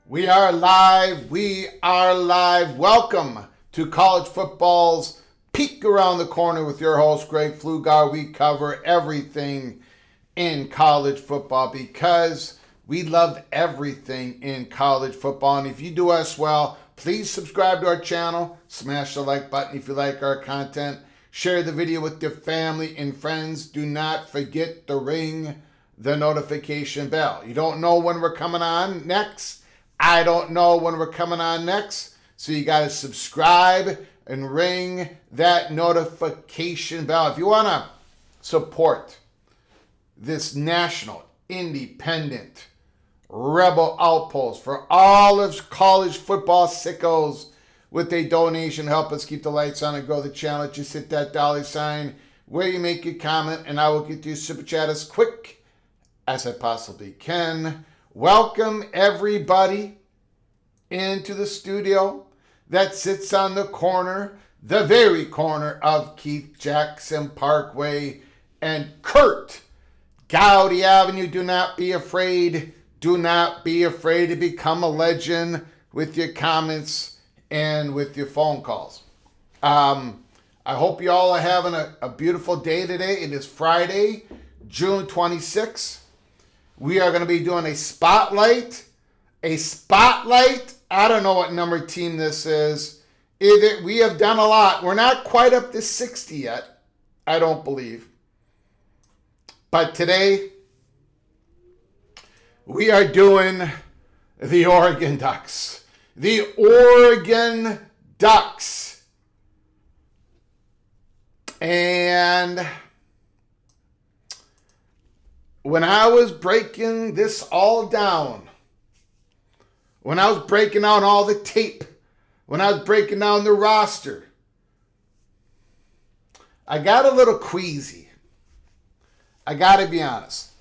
We are live. We are live. Welcome to college football's Peek Around the Corner with your host, Greg Flugar. We cover everything in college football because we love everything in college football. And if you do us well, please subscribe to our channel. Smash the like button if you like our content. Share the video with your family and friends. Do not forget to ring the notification bell. You don't know when we're coming on next. I don't know when we're coming on next. So you got to subscribe and ring that notification bell. If you want to support this national, independent, rebel outpost for all of college football sickos with a donation, help us keep the lights on and grow the channel. Just hit that dollar sign where you make your comment, and I will get to your super chat as quick as I possibly can. Welcome everybody into the studio that sits on the corner, the very corner of Keith Jackson Parkway and Kurt Gowdy Avenue. Do not be afraid. Do not be afraid to become a legend with your comments and with your phone calls. I hope you all are having a beautiful day today. It is Friday, June 26th. We are going to be doing a spotlight. I don't know what number team this is. We have done a lot. We're not quite up to 60 yet, I don't believe. But today, we are doing the Oregon Ducks. The Oregon Ducks. And when I was breaking this all down, when I was breaking down all the tape, when I was breaking down the roster, I got a little queasy. I got to be honest.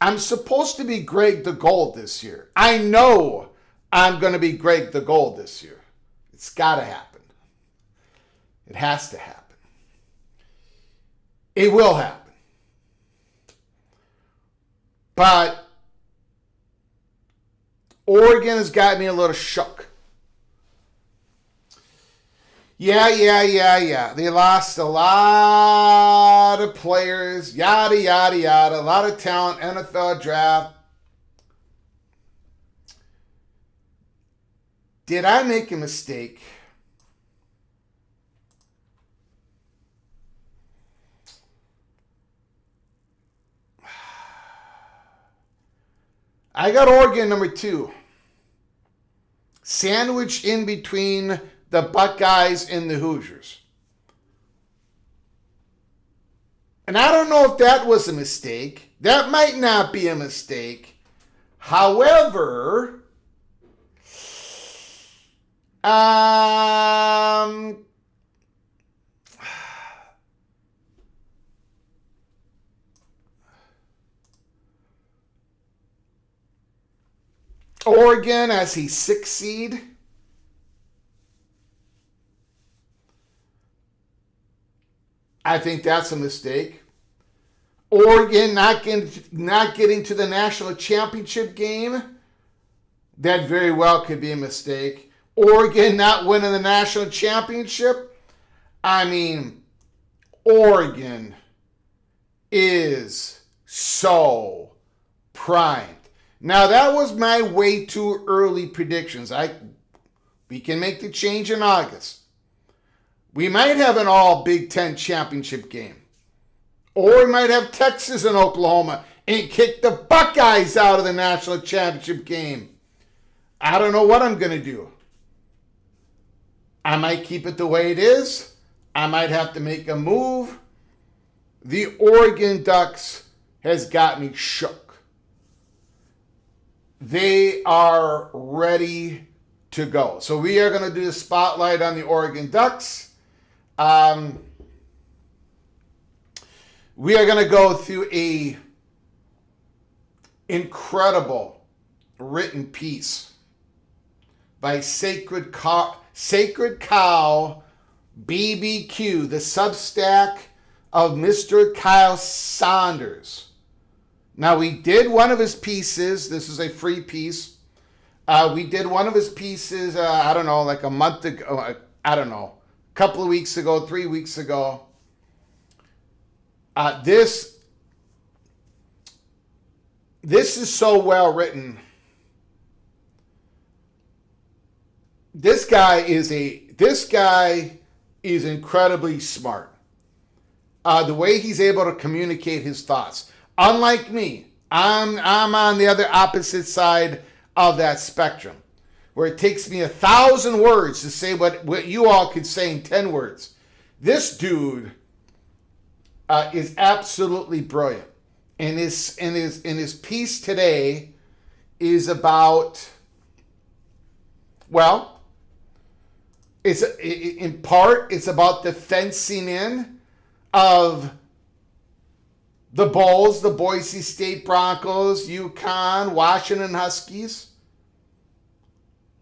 I'm supposed to be Greg the Gold this year. I know I'm going to be Greg the Gold this year. It's got to happen. It has to happen. It will happen. But Oregon has got me a little shook. Yeah. They lost a lot of players, yada, yada. A lot of talent, NFL draft. Did I make a mistake? I got Oregon number 2. Sandwiched in between the Buckeyes and the Hoosiers. And I don't know if that was a mistake. That might not be a mistake. However, Oregon as a 6th seed. I think that's a mistake. Oregon not getting to the national championship game. That very well could be a mistake. Oregon not winning the national championship. I mean, Oregon is so primed. Now, that was my way too early predictions. We can make the change in August. We might have an all Big Ten championship game. Or we might have Texas and Oklahoma and kick the Buckeyes out of the national championship game. I don't know what I'm going to do. I might keep it the way it is. I might have to make a move. The Oregon Ducks has got me shook. They are ready to go. So we are going to do the spotlight on the Oregon Ducks. We are going to go through a incredible written piece by Sacred Cow BBQ, the Substack of Mr. Kyle Saunders. Now, we did one of his pieces. This is a free piece. We did one of his pieces, like a month ago. A couple of weeks ago, 3 weeks ago. This is so well written. This guy is incredibly smart. The way he's able to communicate his thoughts. Unlike me, I'm on the other opposite side of that spectrum, where it takes me 1,000 words to say what you all could say in 10 words. This dude is absolutely brilliant. And his piece today is about, well, in part, it's about the fencing in of the Bulls, the Boise State Broncos, UConn, Washington Huskies.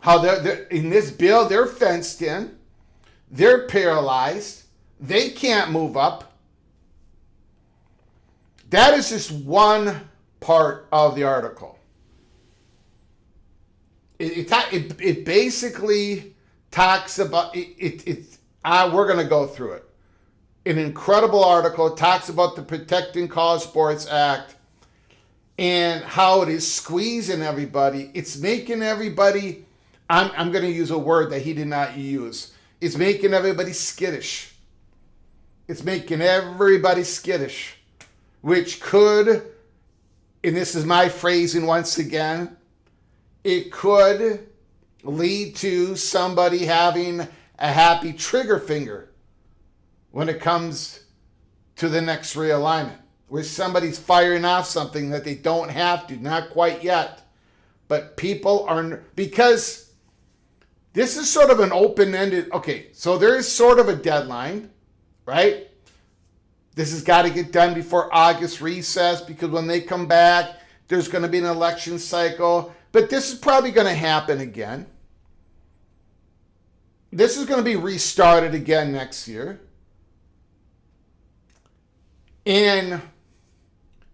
How they're in this bill, they're fenced in. They're paralyzed. They can't move up. That is just one part of the article. It basically talks about we're going to go through it. An incredible article. It talks about the Protecting College Sports Act and how it is squeezing everybody. It's making everybody, I'm going to use a word that he did not use. It's making everybody skittish. It's making everybody skittish, which could, and this is my phrasing once again, it could lead to somebody having a happy trigger finger when it comes to the next realignment, where somebody's firing off something that they don't have to, not quite yet. But people are, because this is sort of an open-ended, okay, so there is sort of a deadline, right? This has got to get done before August recess, because when they come back, there's going to be an election cycle. But this is probably going to happen again. This is going to be restarted again next year. And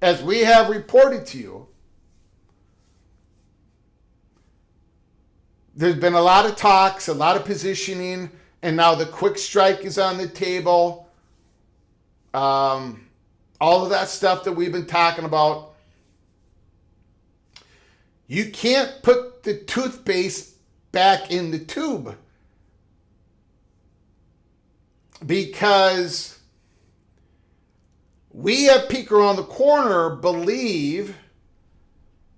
as we have reported to you, there's been a lot of talks, a lot of positioning, and now the quick strike is on the table. All of that stuff that we've been talking about. You can't put the toothpaste back in the tube, because we at Peek Around the Corner believe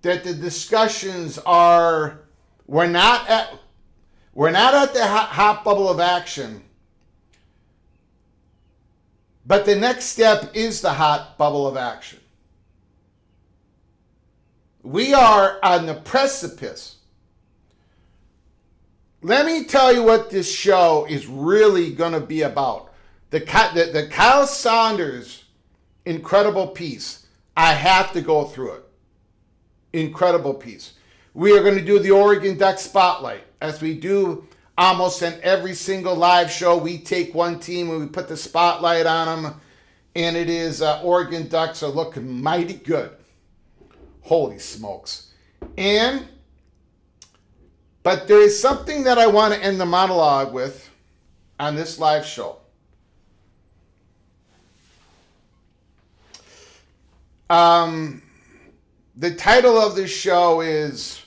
that the discussions are, we're not at the hot bubble of action, but the next step is the hot bubble of action. We are on the precipice. Let me tell you what this show is really going to be about. The Kyle Saunders incredible piece. I have to go through it. Incredible piece. We are going to do the Oregon Duck Spotlight. As we do almost in every single live show, we take one team and we put the spotlight on them. And it is Oregon Ducks are looking mighty good. Holy smokes. But there is something that I want to end the monologue with on this live show. The title of this show is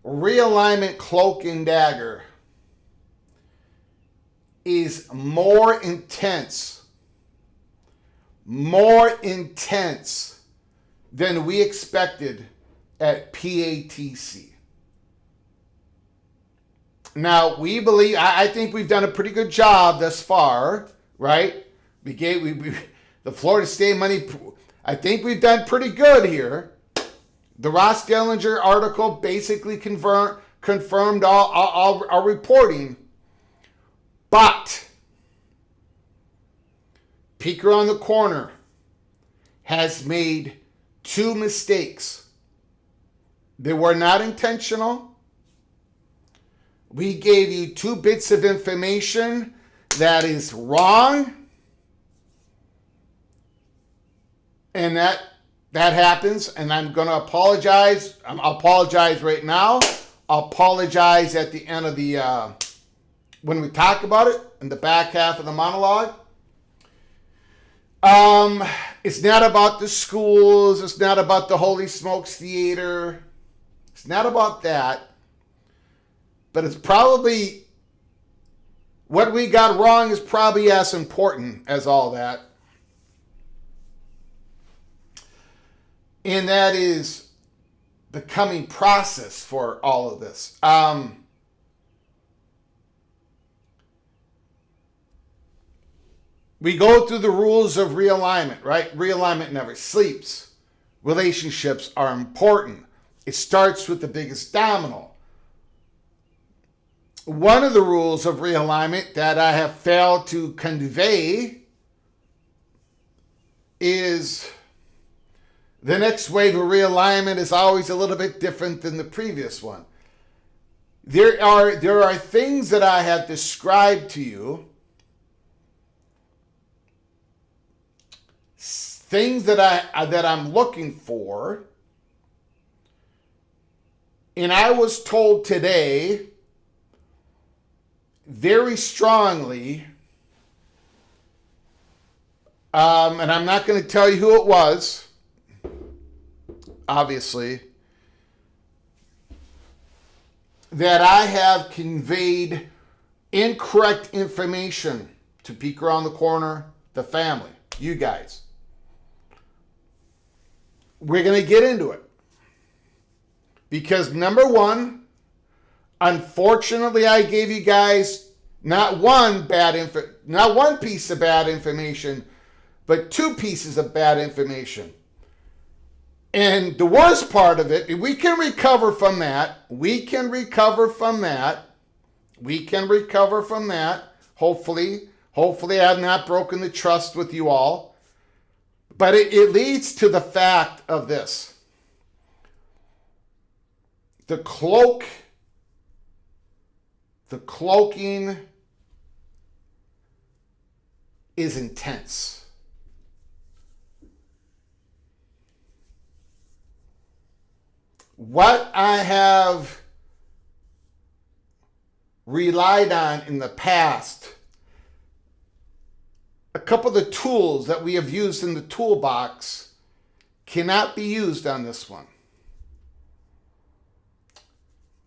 Realignment, Cloak, and Dagger is more intense than we expected at PATC. Now, I think we've done a pretty good job thus far, right? The Florida State money, I think we've done pretty good here. The Ross Dellinger article basically confirmed all our reporting. But Peek Around the Corner has made 2 mistakes. They were not intentional. We gave you 2 bits of information that is wrong. And that happens, and I'm going to apologize. I'll apologize right now. I'll apologize at the end of the, when we talk about it, in the back half of the monologue. It's not about the schools. It's not about the Holy Smokes Theater. It's not about that. But it's probably, what we got wrong is probably as important as all that. And that is the coming process for all of this. We go through the rules of realignment, right? Realignment never sleeps. Relationships are important. It starts with the biggest domino. One of the rules of realignment that I have failed to convey is the next wave of realignment is always a little bit different than the previous one. There are things that I have described to you, things that I'm looking for, and I was told today very strongly, and I'm not going to tell you who it was, obviously, that I have conveyed incorrect information to Peek Around the Corner, the family, you guys. We're going to get into it. Because number one, unfortunately, I gave you guys not one piece of bad information, but 2 pieces of bad information. And the worst part of it, we can recover from that. Hopefully I have not broken the trust with you all. But it leads to the fact of this. The cloaking is intense. What I have relied on in the past, a couple of the tools that we have used in the toolbox cannot be used on this one.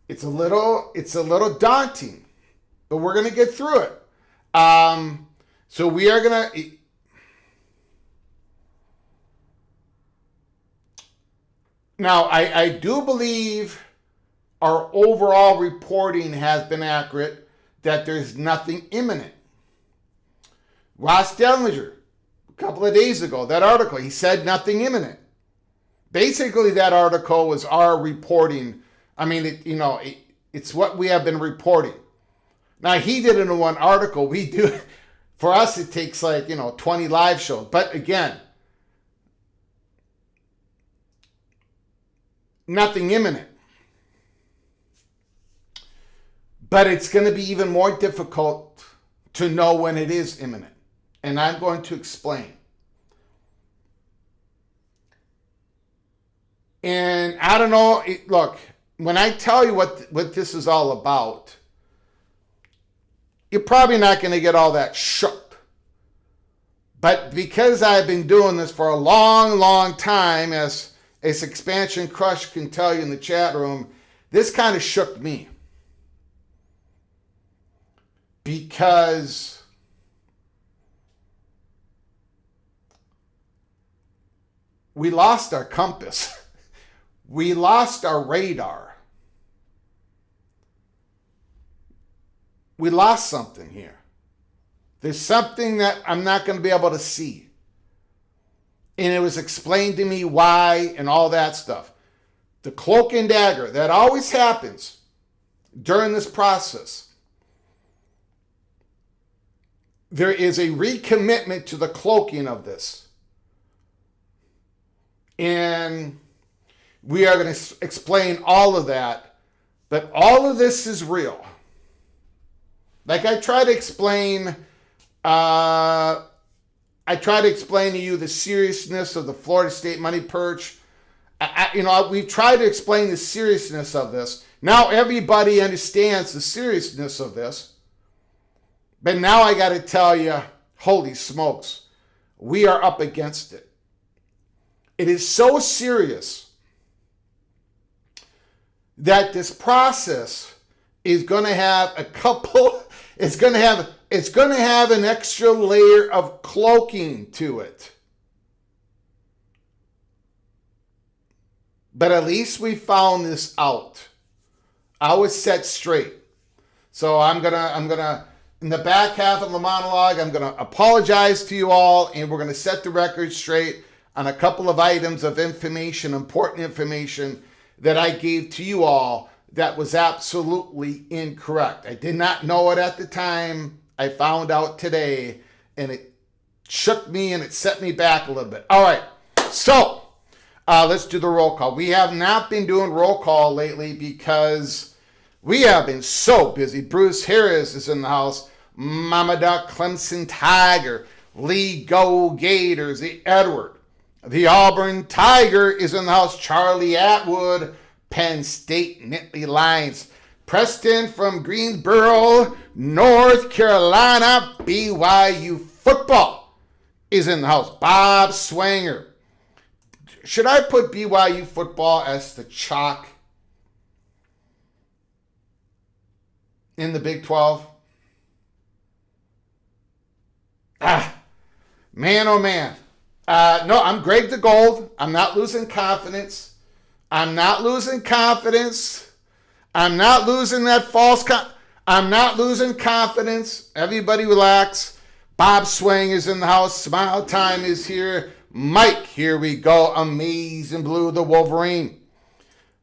It's a little daunting, but we're going to get through it. So we are going to... Now, I do believe our overall reporting has been accurate, that there's nothing imminent. Ross Dellinger, a couple of days ago, that article, he said nothing imminent. Basically, that article was our reporting. I mean, it's what we have been reporting. Now, he did it in one article. We do, for us, it takes 20 live shows. But again, nothing imminent. But it's going to be even more difficult to know when it is imminent. And I'm going to explain. And I don't know, look, when I tell you what this is all about, you're probably not going to get all that shook. But because I've been doing this for a long, long time, as Expansion Crush can tell you in the chat room, this kind of shook me. Because we lost our compass. We lost our radar. We lost something here. There's something that I'm not going to be able to see. And it was explained to me why and all that stuff. The Cloak and Dagger, that always happens during this process. There is a recommitment to the cloaking of this. And we are going to explain all of that. But all of this is real. Like I try to explain to you the seriousness of the Florida State money purge. We try to explain the seriousness of this. Now everybody understands the seriousness of this. But now I got to tell you, holy smokes, we are up against it. It is so serious that this process is going to have it's going to have an extra layer of cloaking to it. But at least we found this out. I was set straight. So I'm gonna in the back half of the monologue, I'm going to apologize to you all, and we're going to set the record straight on a couple of items of information, important information that I gave to you all that was absolutely incorrect. I did not know it at the time. I found out today, and it shook me and it set me back a little bit. All right, so let's do the roll call. We have not been doing roll call lately because we have been so busy. Bruce Harris is in the house. Mama Duck, Clemson Tiger, Lee Go Gators, the Edward. The Auburn Tiger is in the house. Charlie Atwood, Penn State Nittany Lions. Preston from Greensboro, North Carolina, BYU football is in the house. Bob Swanger. Should I put BYU football as the chalk in the Big 12? Man, oh man. No, I'm Greg the Gold. I'm not losing confidence. I'm not losing confidence. I'm not losing that I'm not losing confidence. Everybody relax. Bob Swang is in the house. Smile Time is here. Mike, here we go. Amazing Blue, the Wolverine.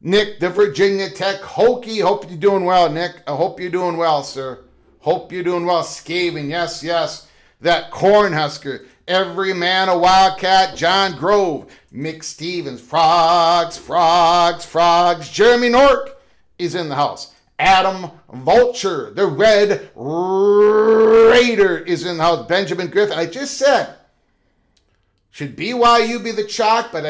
Nick, the Virginia Tech Hokie. Hope you're doing well, Nick. I hope you're doing well, sir. Hope you're doing well. Skaven, yes, yes. That Cornhusker. Every man a Wildcat. John Grove. Mick Stevens. Frogs, frogs, frogs. Jeremy Nork is in the house. Adam Vulture. The Red Raider is in the house. Benjamin Griffin. I just said, should BYU be the chalk? But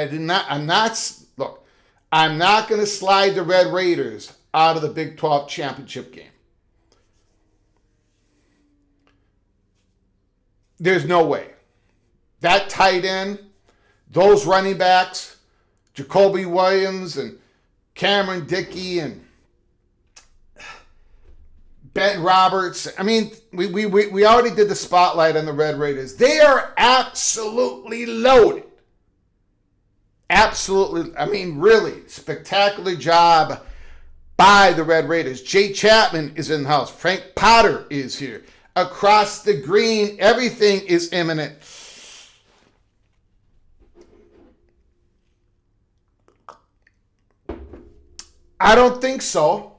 I'm not going to slide the Red Raiders out of the Big 12 championship game. There's no way. That tight end, those running backs, Jacoby Williams and Cameron Dickey and Ben Roberts. I mean, we already did the spotlight on the Red Raiders. They are absolutely loaded. Absolutely. I mean, really, spectacular job by the Red Raiders. Jay Chapman is in the house. Frank Potter is here. Across the green, everything is imminent. I don't think so.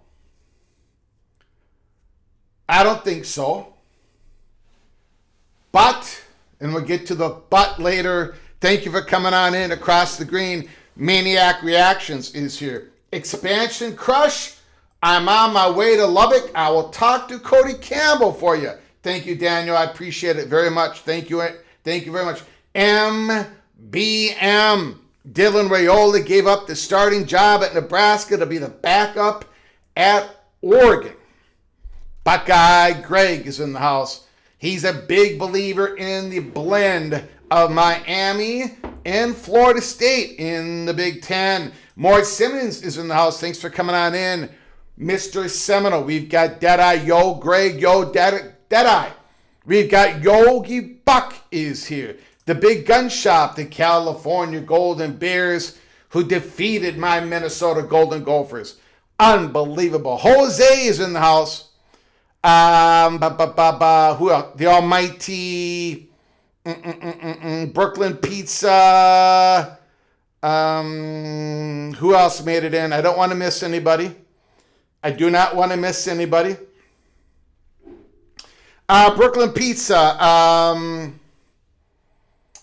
But, and we'll get to the but later. Thank you for coming on in. Across the green, Maniac Reactions is here. Expansion Crush, I'm on my way to Lubbock. I will talk to Cody Campbell for you. Thank you, Daniel. I appreciate it very much. Thank you very much. MBM. Dylan Raiola gave up the starting job at Nebraska to be the backup at Oregon. Buckeye Greg is in the house. He's a big believer in the blend of Miami and Florida State in the Big Ten. Mohr Simmons is in the house. Thanks for coming on in. Mr. Seminole. We've got Deadeye. Yo, Greg. Yo, Deadeye. We've got Yogi Buck is here. The Big Gun Shop, the California Golden Bears, who defeated my Minnesota Golden Gophers. Unbelievable. Jose is in the house. Who else? The almighty Brooklyn Pizza. Who else made it in? I don't want to miss anybody. I do not want to miss anybody. Brooklyn Pizza.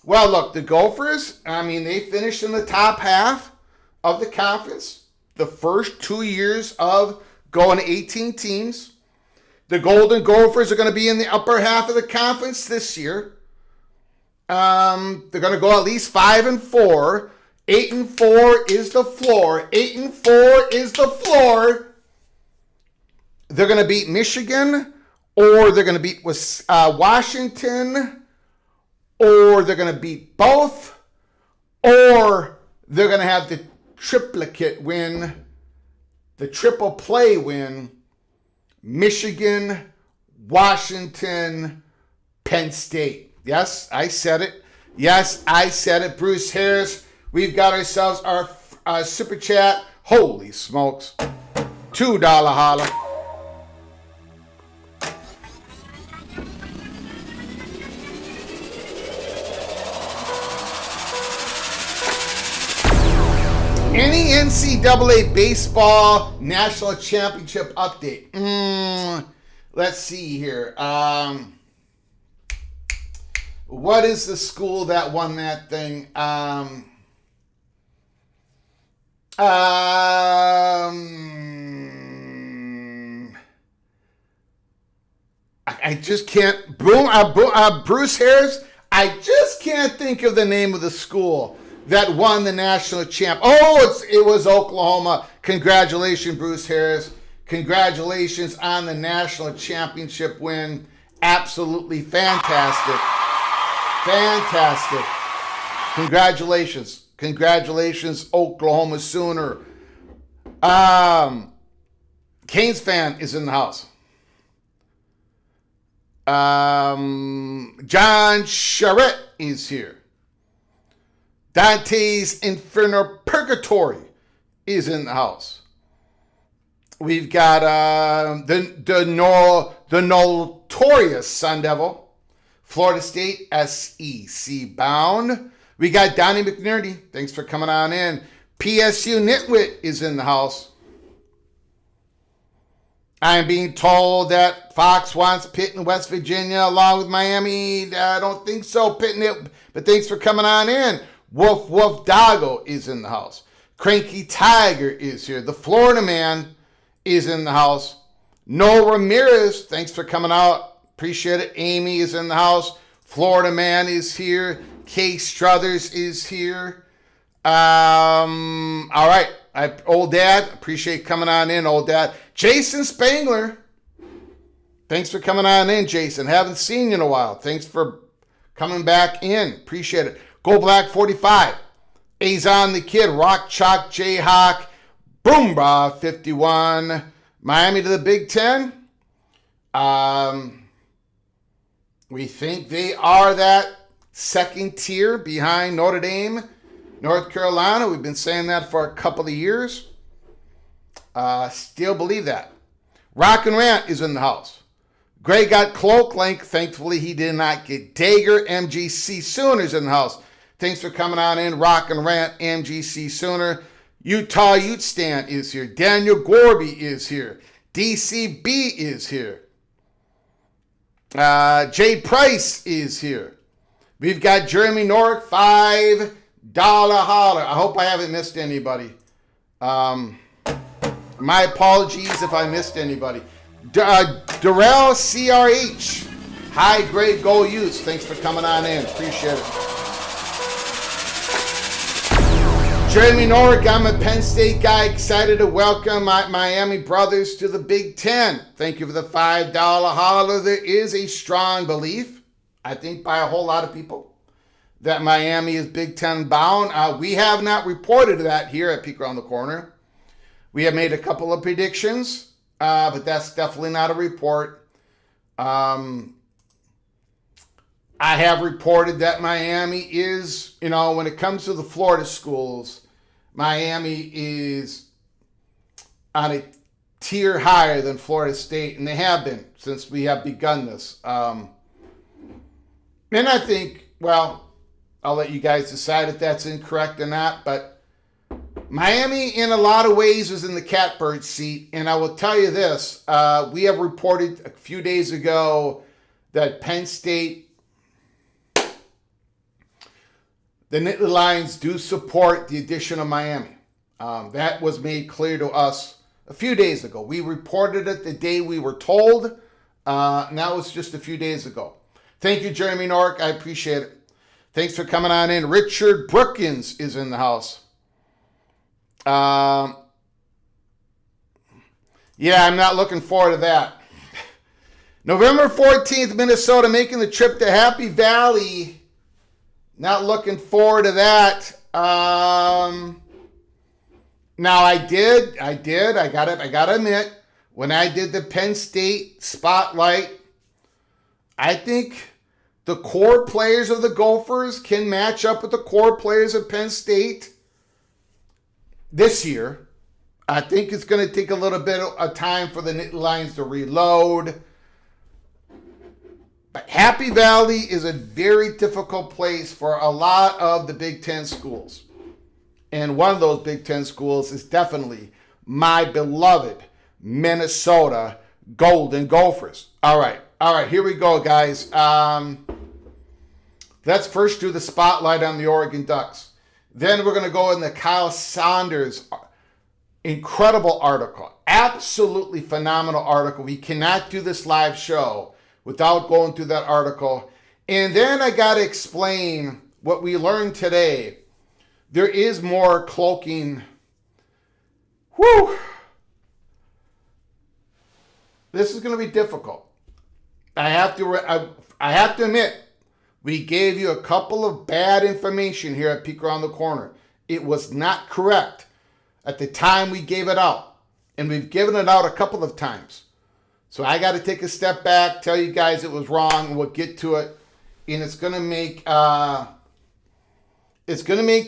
Well, look, the Gophers, I mean, they finished in the top half of the conference the first 2 years of going to 18 teams. The Golden Gophers are going to be in the upper half of the conference this year. They're going to go at least 5-4. 8-4 is the floor. 8-4 is the floor. They're going to beat Michigan, or they're going to beat Washington, or they're going to beat both, or they're going to have the triplicate win, the triple play win, Michigan, Washington, Penn State. Yes, I said it. Yes, I said it. Bruce Harris, we've got ourselves our super chat. Holy smokes. $2 holla. Any NCAA baseball national championship update? Let's see here. What is the school that won that thing? I just can't. Bruce Harris. I just can't think of the name of the school that won the national champ. Oh, it was Oklahoma. Congratulations, Bruce Harris. Congratulations on the national championship win. Absolutely fantastic. Fantastic. Congratulations. Congratulations, Oklahoma Sooner. Canes fan is in the house. John Charette is here. Dante's Inferno Purgatory is in the house. We've got the notorious Sun Devil, Florida State SEC bound. We got Donnie McNerney. Thanks for coming on in. PSU Nitwit is in the house. I'm being told that Fox wants Pitt in West Virginia along with Miami. I don't think so, Pitt and it, but thanks for coming on in. Wolf Dago is in the house. Cranky Tiger is here. The Florida Man is in the house. Noel Ramirez, thanks for coming out. Appreciate it. Amy is in the house. Florida Man is here. Kay Struthers is here. All right. Old Dad, appreciate coming on in, Old Dad. Jason Spangler, thanks for coming on in, Jason. Haven't seen you in a while. Thanks for coming back in. Appreciate it. Go Black 45. Azon the Kid, Rock Chalk Jayhawk, Boomba 51. Miami to the Big Ten. We think they are that second tier behind Notre Dame, North Carolina. We've been saying that for a couple of years. Still believe that. Rock and Rant is in the house. Gray got Cloak link. Thankfully, he did not get Dagger. MGC Sooners in the house. Thanks for coming on in. Rock and Rant, MGC Sooner. Utah Ute Stand is here. Daniel Gorby is here. DCB is here. Jay Price is here. We've got Jeremy Norrick, $5 holler. I hope I haven't missed anybody. My apologies if I missed anybody. Darrell CRH, high grade goal use. Thanks for coming on in. Appreciate it. Jeremy Norrick, I'm a Penn State guy. Excited to welcome my Miami brothers to the Big Ten. Thank you for the $5 holler. There is a strong belief, I think by a whole lot of people, that Miami is Big Ten bound. We have not reported that here at Peek Around the Corner. We have made a couple of predictions, but that's definitely not a report. I have reported that Miami is, when it comes to the Florida schools, Miami is on a tier higher than Florida State, and they have been since we have begun this. And I think, well, I'll let you guys decide if that's incorrect or not, but Miami in a lot of ways is in the catbird seat, and I will tell you this. We have reported a few days ago that Penn State, the Nittany Lions do support the addition of Miami. That was made clear to us a few days ago. We reported it the day we were told, and that was just a few days ago. Thank you, Jeremy Norrick. I appreciate it. Thanks for coming on in. Richard Brookins is in the house. Yeah, I'm not looking forward to that. November 14th, Minnesota making the trip to Happy Valley. Not looking forward to that. Now I gotta admit, when I did the Penn State spotlight, I think the core players of the Gophers can match up with the core players of Penn State this year. I think it's going to take a little bit of time for the Nittany Lions to reload. But Happy Valley is a very difficult place for a lot of the Big Ten schools. And one of those Big Ten schools is definitely my beloved Minnesota Golden Gophers. All right, here we go, guys. Let's first do the spotlight on the Oregon Ducks. Then we're going to go in the Kyle Saunders incredible article. Absolutely phenomenal article. We cannot do this live show without going through that article. And then I got to explain what we learned today. There is more cloaking. Whew. This is going to be difficult. I have to admit, we gave you a couple of bad information here at Peek Around the Corner. It was not correct at the time we gave it out. And we've given it out a couple of times. So I got to take a step back, tell you guys it was wrong, and we'll get to it. And it's going to make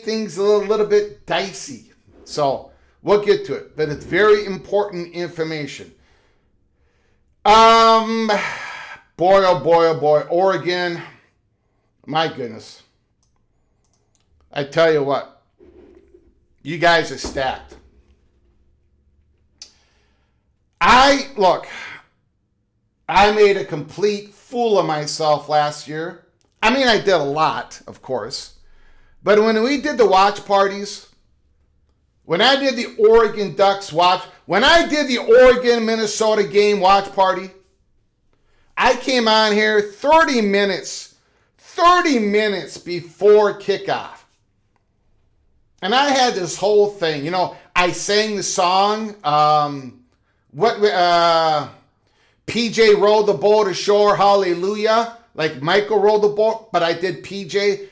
things a little bit dicey. So we'll get to it. But it's very important information. Boy, oh boy, Oregon. My goodness. I tell you what. You guys are stacked. Look, I made a complete fool of myself last year. I mean, I did a lot, of course. But when we did the watch parties, when I did the Oregon Ducks watch, when I did the Oregon-Minnesota game watch party, I came on here 30 minutes before kickoff. And I had this whole thing. You know, I sang the song, PJ rolled the boat ashore, hallelujah. Like Michael rolled the boat, but I did PJ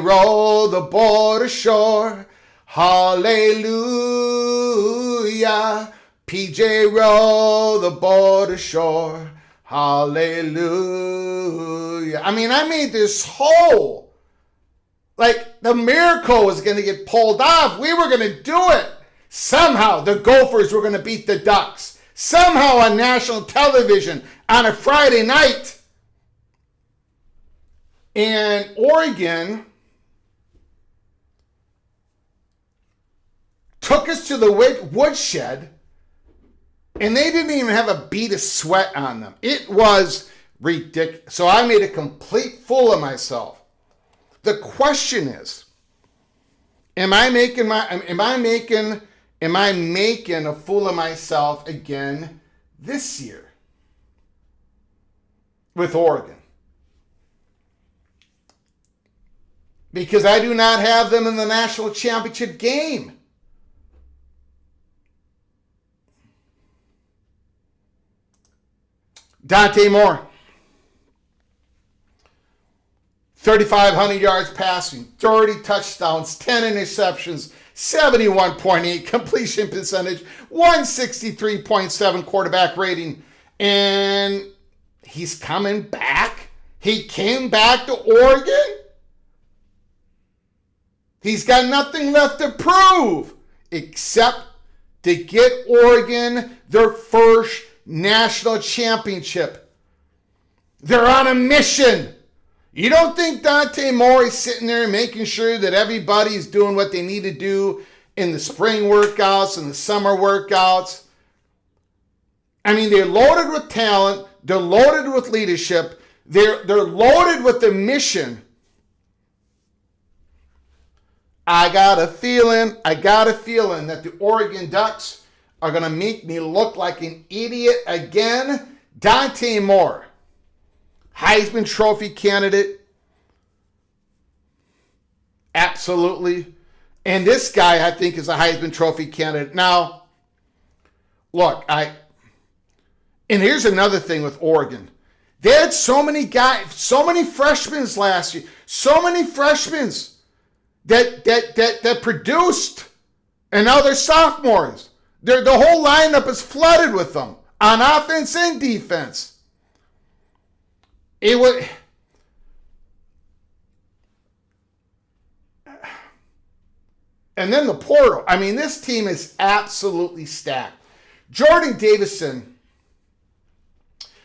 rolled the boat ashore, hallelujah. PJ rolled the boat ashore, hallelujah. I mean, I made this whole, like the miracle was going to get pulled off. We were going to do it. Somehow the Gophers were going to beat the Ducks. Somehow on national television on a Friday night. And Oregon took us to the woodshed, and they didn't even have a bead of sweat on them. It was ridiculous. So I made a complete fool of myself. The question is, am I making a fool of myself again this year with Oregon? Because I do not have them in the national championship game. Mohr, 3,500 yards passing, 30 touchdowns, 10 interceptions, 71.8 completion percentage, 163.7 quarterback rating. And he's coming back. He came back to Oregon. He's got nothing left to prove except to get Oregon their first national championship. They're on a mission. You don't think Mohr is sitting there making sure that everybody's doing what they need to do in the spring workouts and the summer workouts? I mean, they're loaded with talent. They're loaded with leadership. They're loaded with the mission. I got a feeling that the Oregon Ducks are going to make me look like an idiot again. Mohr, Heisman Trophy candidate. Absolutely. And this guy, I think, is a Heisman Trophy candidate. Now, look, and here's another thing with Oregon. They had so many guys, so many freshmen last year, so many freshmen that produced, and now they're sophomores. The whole lineup is flooded with them on offense and defense. It would. And then the portal. I mean, this team is absolutely stacked. Jordan Davison,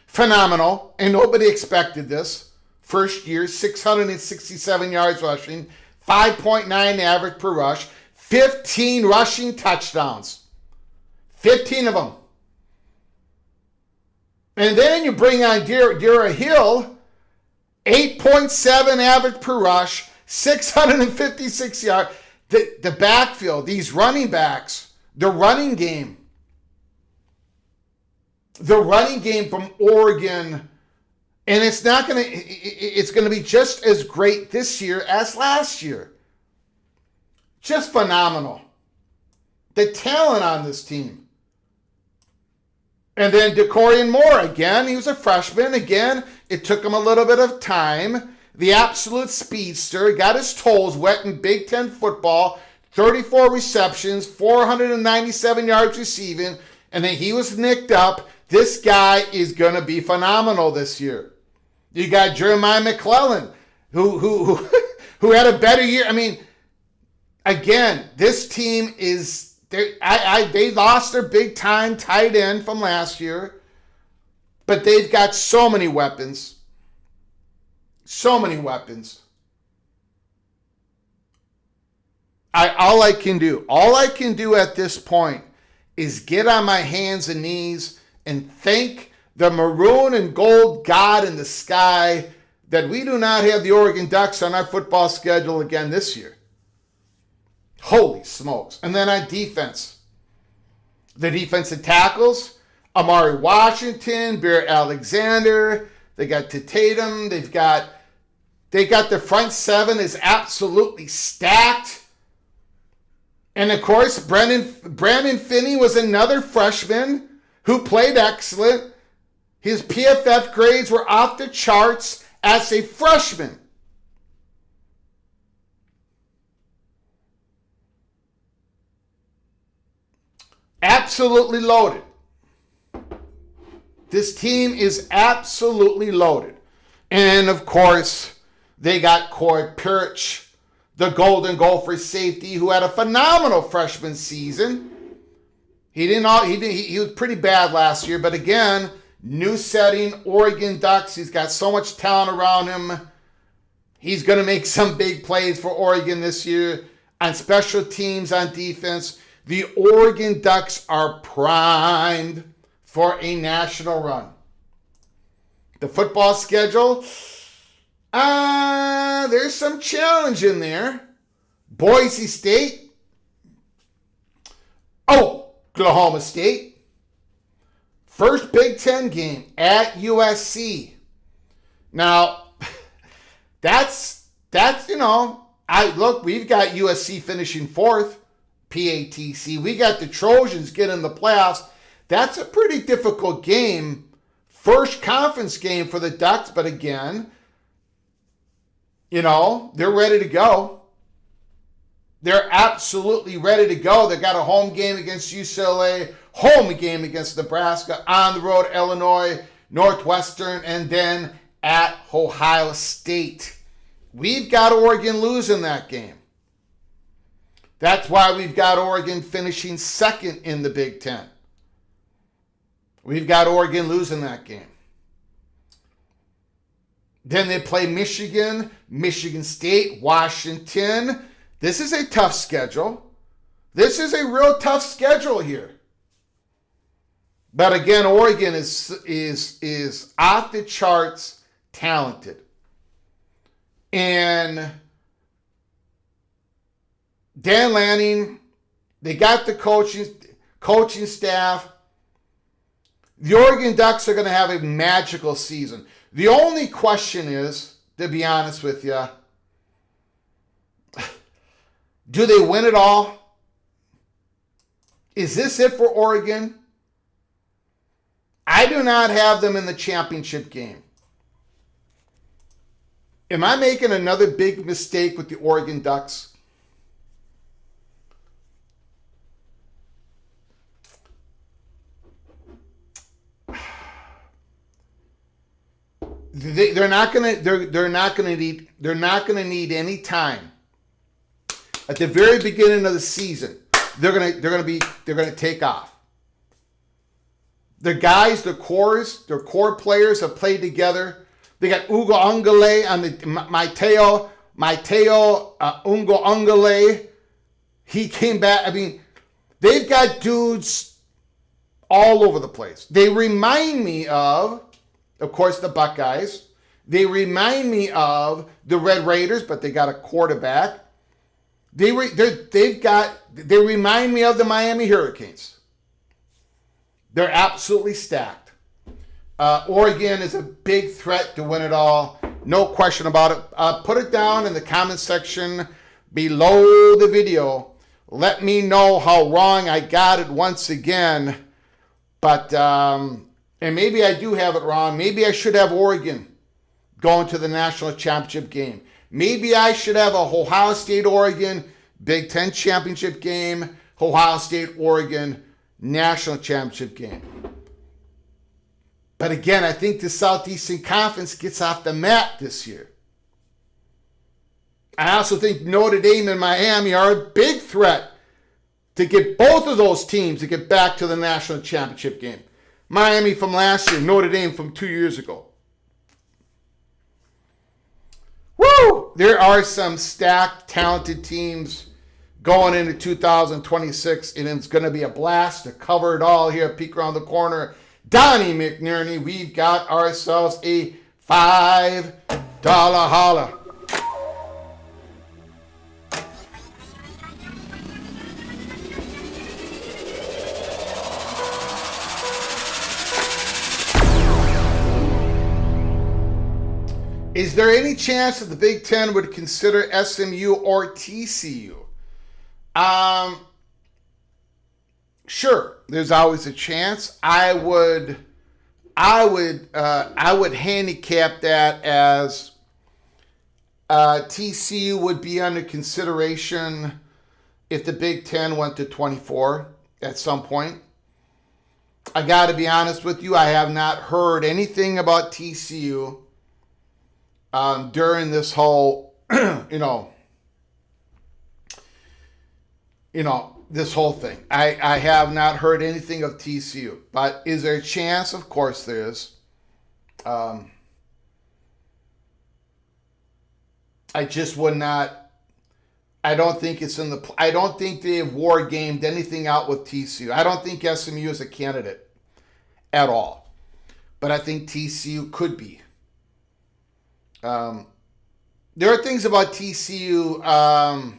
phenomenal, and nobody expected this. First year, 667 yards rushing, 5.9 average per rush, 15 rushing touchdowns. 15 of them. And then you bring on Dira Hill, 8.7 average per rush, 656 yards. The backfield, these running backs, the running game from Oregon, and it's going to be just as great this year as last year. Just phenomenal. The talent on this team. And then DeCorian Mohr, again, he was a freshman. Again, it took him a little bit of time. The absolute speedster, got his toes wet in Big Ten football, 34 receptions, 497 yards receiving, and then he was nicked up. This guy is going to be phenomenal this year. You got Jeremiah McClellan, who had a better year. I mean, again, this team is... They lost their big-time tight end from last year, but they've got so many weapons. So many weapons. All I can do at this point is get on my hands and knees and thank the maroon and gold God in the sky that we do not have the Oregon Ducks on our football schedule again this year. Holy smokes. And then on defense, the defensive tackles, Amari Washington, Bear Alexander, they got Tatum, they got the front seven is absolutely stacked. And of course, Brandon Finney was another freshman who played excellent. His PFF grades were off the charts as a freshman. Absolutely loaded. This team is absolutely loaded. And of course, they got Corey Pirch, the Golden Gopher safety, who had a phenomenal freshman season. He was pretty bad last year, but again, new setting, Oregon Ducks. He's got so much talent around him. He's going to make some big plays for Oregon this year on special teams, on defense. The Oregon Ducks are primed for a national run. The football schedule, there's some challenge in there. Boise State, Oklahoma State, first Big Ten game at USC. Now, that's we've got USC finishing fourth, PATC. We got the Trojans getting the playoffs. That's a pretty difficult game. First conference game for the Ducks, but again, they're ready to go. They're absolutely ready to go. They got a home game against UCLA, home game against Nebraska, on the road, Illinois, Northwestern, and then at Ohio State. We've got Oregon losing that game. That's why we've got Oregon finishing second in the Big Ten. We've got Oregon losing that game. Then they play Michigan, Michigan State, Washington. This is a tough schedule. This is a real tough schedule here. But again, Oregon is off the charts talented. And Dan Lanning, they got the coaching staff. The Oregon Ducks are going to have a magical season. The only question is, to be honest with you, do they win it all? Is this it for Oregon? I do not have them in the championship game. Am I making another big mistake with the Oregon Ducks? They're not gonna need any time. At the very beginning of the season, they're gonna take off. The guys, their core players have played together. They got Ugo Ungale and Matteo Ungo Ungale. He came back. I mean, they've got dudes all over the place. They remind me of course, the Buckeyes. They remind me of the Red Raiders, but they got a quarterback. They remind me of the Miami Hurricanes. They're absolutely stacked. Oregon is a big threat to win it all. No question about it. Put it down in the comment section below the video. Let me know how wrong I got it once again. But, and maybe I do have it wrong. Maybe I should have Oregon going to the national championship game. Maybe I should have a Ohio State-Oregon Big Ten championship game, Ohio State-Oregon national championship game. But again, I think the Southeastern Conference gets off the mat this year. I also think Notre Dame and Miami are a big threat to get both of those teams to get back to the national championship game. Miami from last year, Notre Dame from 2 years ago. Woo! There are some stacked, talented teams going into 2026, and it's going to be a blast to cover it all here at Peek Around the Corner. Donnie McNerney, we've got ourselves a $5 holla. Is there any chance that the Big Ten would consider SMU or TCU? Sure, there's always a chance. I would handicap that as TCU would be under consideration if the Big Ten went to 24 at some point. I got to be honest with you, I have not heard anything about TCU during this whole, this whole thing. I have not heard anything of TCU. But is there a chance? Of course there is. I just would not. I don't think it's in the. I don't think they have war gamed anything out with TCU. I don't think SMU is a candidate at all. But I think TCU could be. There are things about TCU.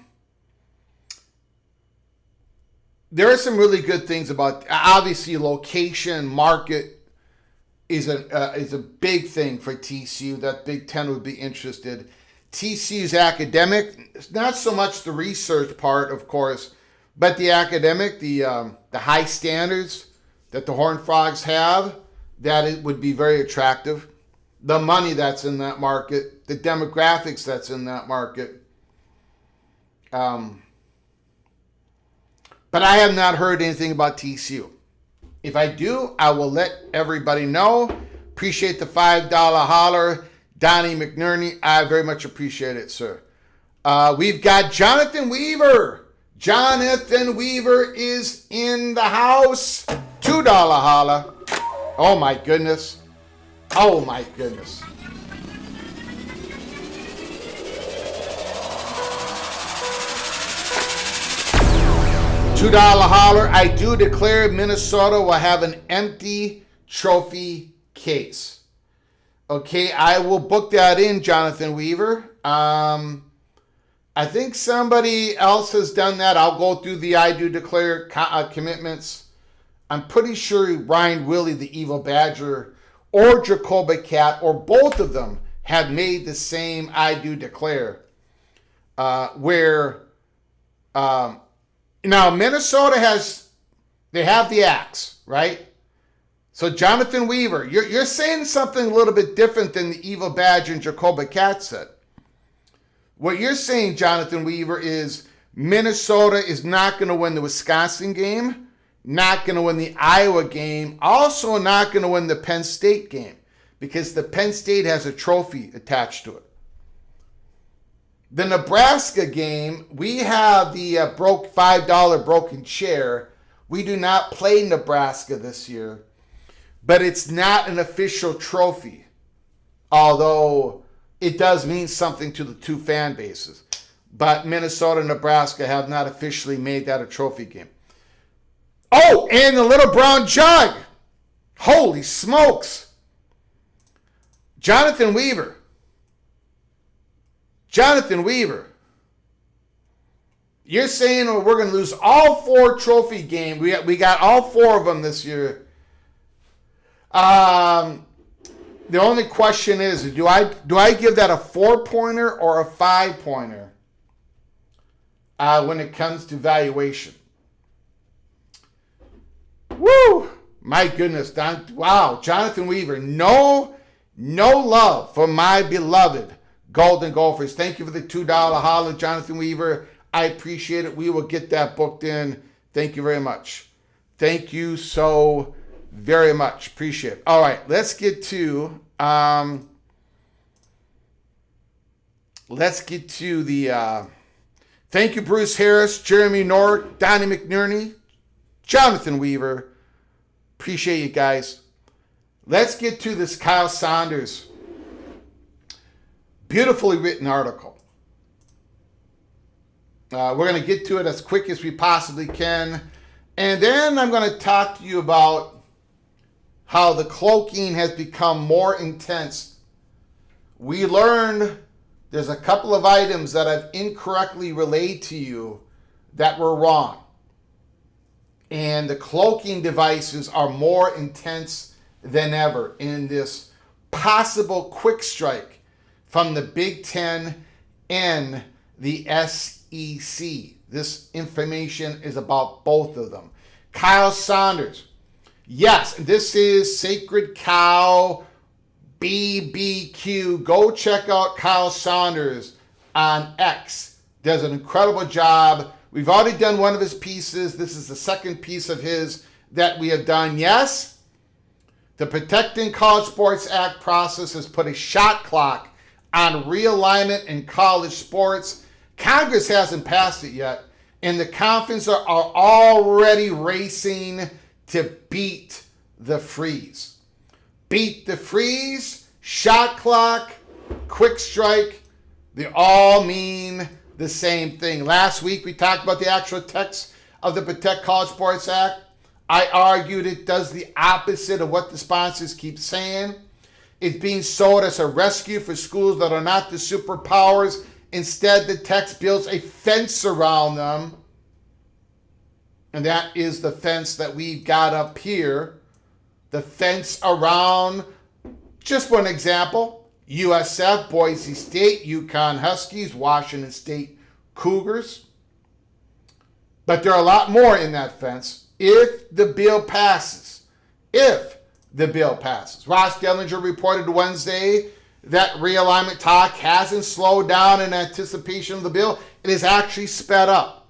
There are some really good things about. Obviously, location, market is a big thing for TCU. That Big Ten would be interested. TCU's academic, not so much the research part, of course, but the academic, the high standards that the Horned Frogs have, that it would be very attractive. The money that's in that market, the demographics that's in that market. But I have not heard anything about TCU. If I do, I will let everybody know. Appreciate the $5 holler. Donnie McNerney, I very much appreciate it, sir. We've got Jonathan Weaver. Jonathan Weaver is in the house. $2 holla. Oh my goodness. Oh my goodness. $2 holler. I do declare Minnesota will have an empty trophy case. Okay, I will book that in, Jonathan Weaver. I think somebody else has done that. I'll go through the I do declare commitments. I'm pretty sure Ryan Willie, the Evil Badger, or Jacoby Cat, or both of them have made the same I do declare. Now Minnesota they have the axe, right? So Jonathan Weaver, you're saying something a little bit different than the Evil Badger and Jacoby Cat said. What you're saying, Jonathan Weaver, is Minnesota is not going to win the Wisconsin game, not going to win the Iowa game, also not going to win the Penn State game, because the Penn State has a trophy attached to it. The Nebraska game, we have the $5 broken chair. We do not play Nebraska this year, but it's not an official trophy, although it does mean something to the two fan bases. But Minnesota and Nebraska have not officially made that a trophy game. Oh, and the Little Brown Jug. Holy smokes. Jonathan Weaver. You're saying we're going to lose all 4 trophy games. We got all 4 of them this year. The only question is, do I give that a 4-pointer or a 5-pointer when it comes to valuation? Woo! My goodness, wow, Jonathan Weaver, no love for my beloved Golden Gophers. Thank you for the $2 holler, Jonathan Weaver. I appreciate it. We will get that booked in. Thank you very much. Thank you so very much. Appreciate it. All right, let's get to the thank you, Bruce Harris, Jeremy Nork, Donnie McNerney, Jonathan Weaver. Appreciate you guys. Let's get to this Kyle Saunders beautifully written article. We're going to get to it as quick as we possibly can. And then I'm going to talk to you about how the cloaking has become more intense. We learned there's a couple of items that I've incorrectly relayed to you that were wrong. And the cloaking devices are more intense than ever in this possible quick strike from the Big Ten and the SEC. This information is about both of them. Kyle Saunders. Yes, this is Sacred Cow BBQ. Go check out Kyle Saunders on X. Does an incredible job. We've already done one of his pieces. This is the second piece of his that we have done. Yes, the Protecting College Sports Act process has put a shot clock on realignment in college sports. Congress hasn't passed it yet, and the conferences are already racing to beat the freeze. Beat the freeze, shot clock, quick strike, they all mean the same thing. Last week we talked about the actual text of the Protect College Sports Act. I argued it does the opposite of what the sponsors keep saying. It's being sold as a rescue for schools that are not the superpowers. Instead, the text builds a fence around them. And that is the fence that we've got up here. The fence around, just one example, USF, Boise State, UConn Huskies, Washington State Cougars. But there are a lot more in that fence if the bill passes. If the bill passes. Ross Dellinger reported Wednesday that realignment talk hasn't slowed down in anticipation of the bill. It is actually sped up.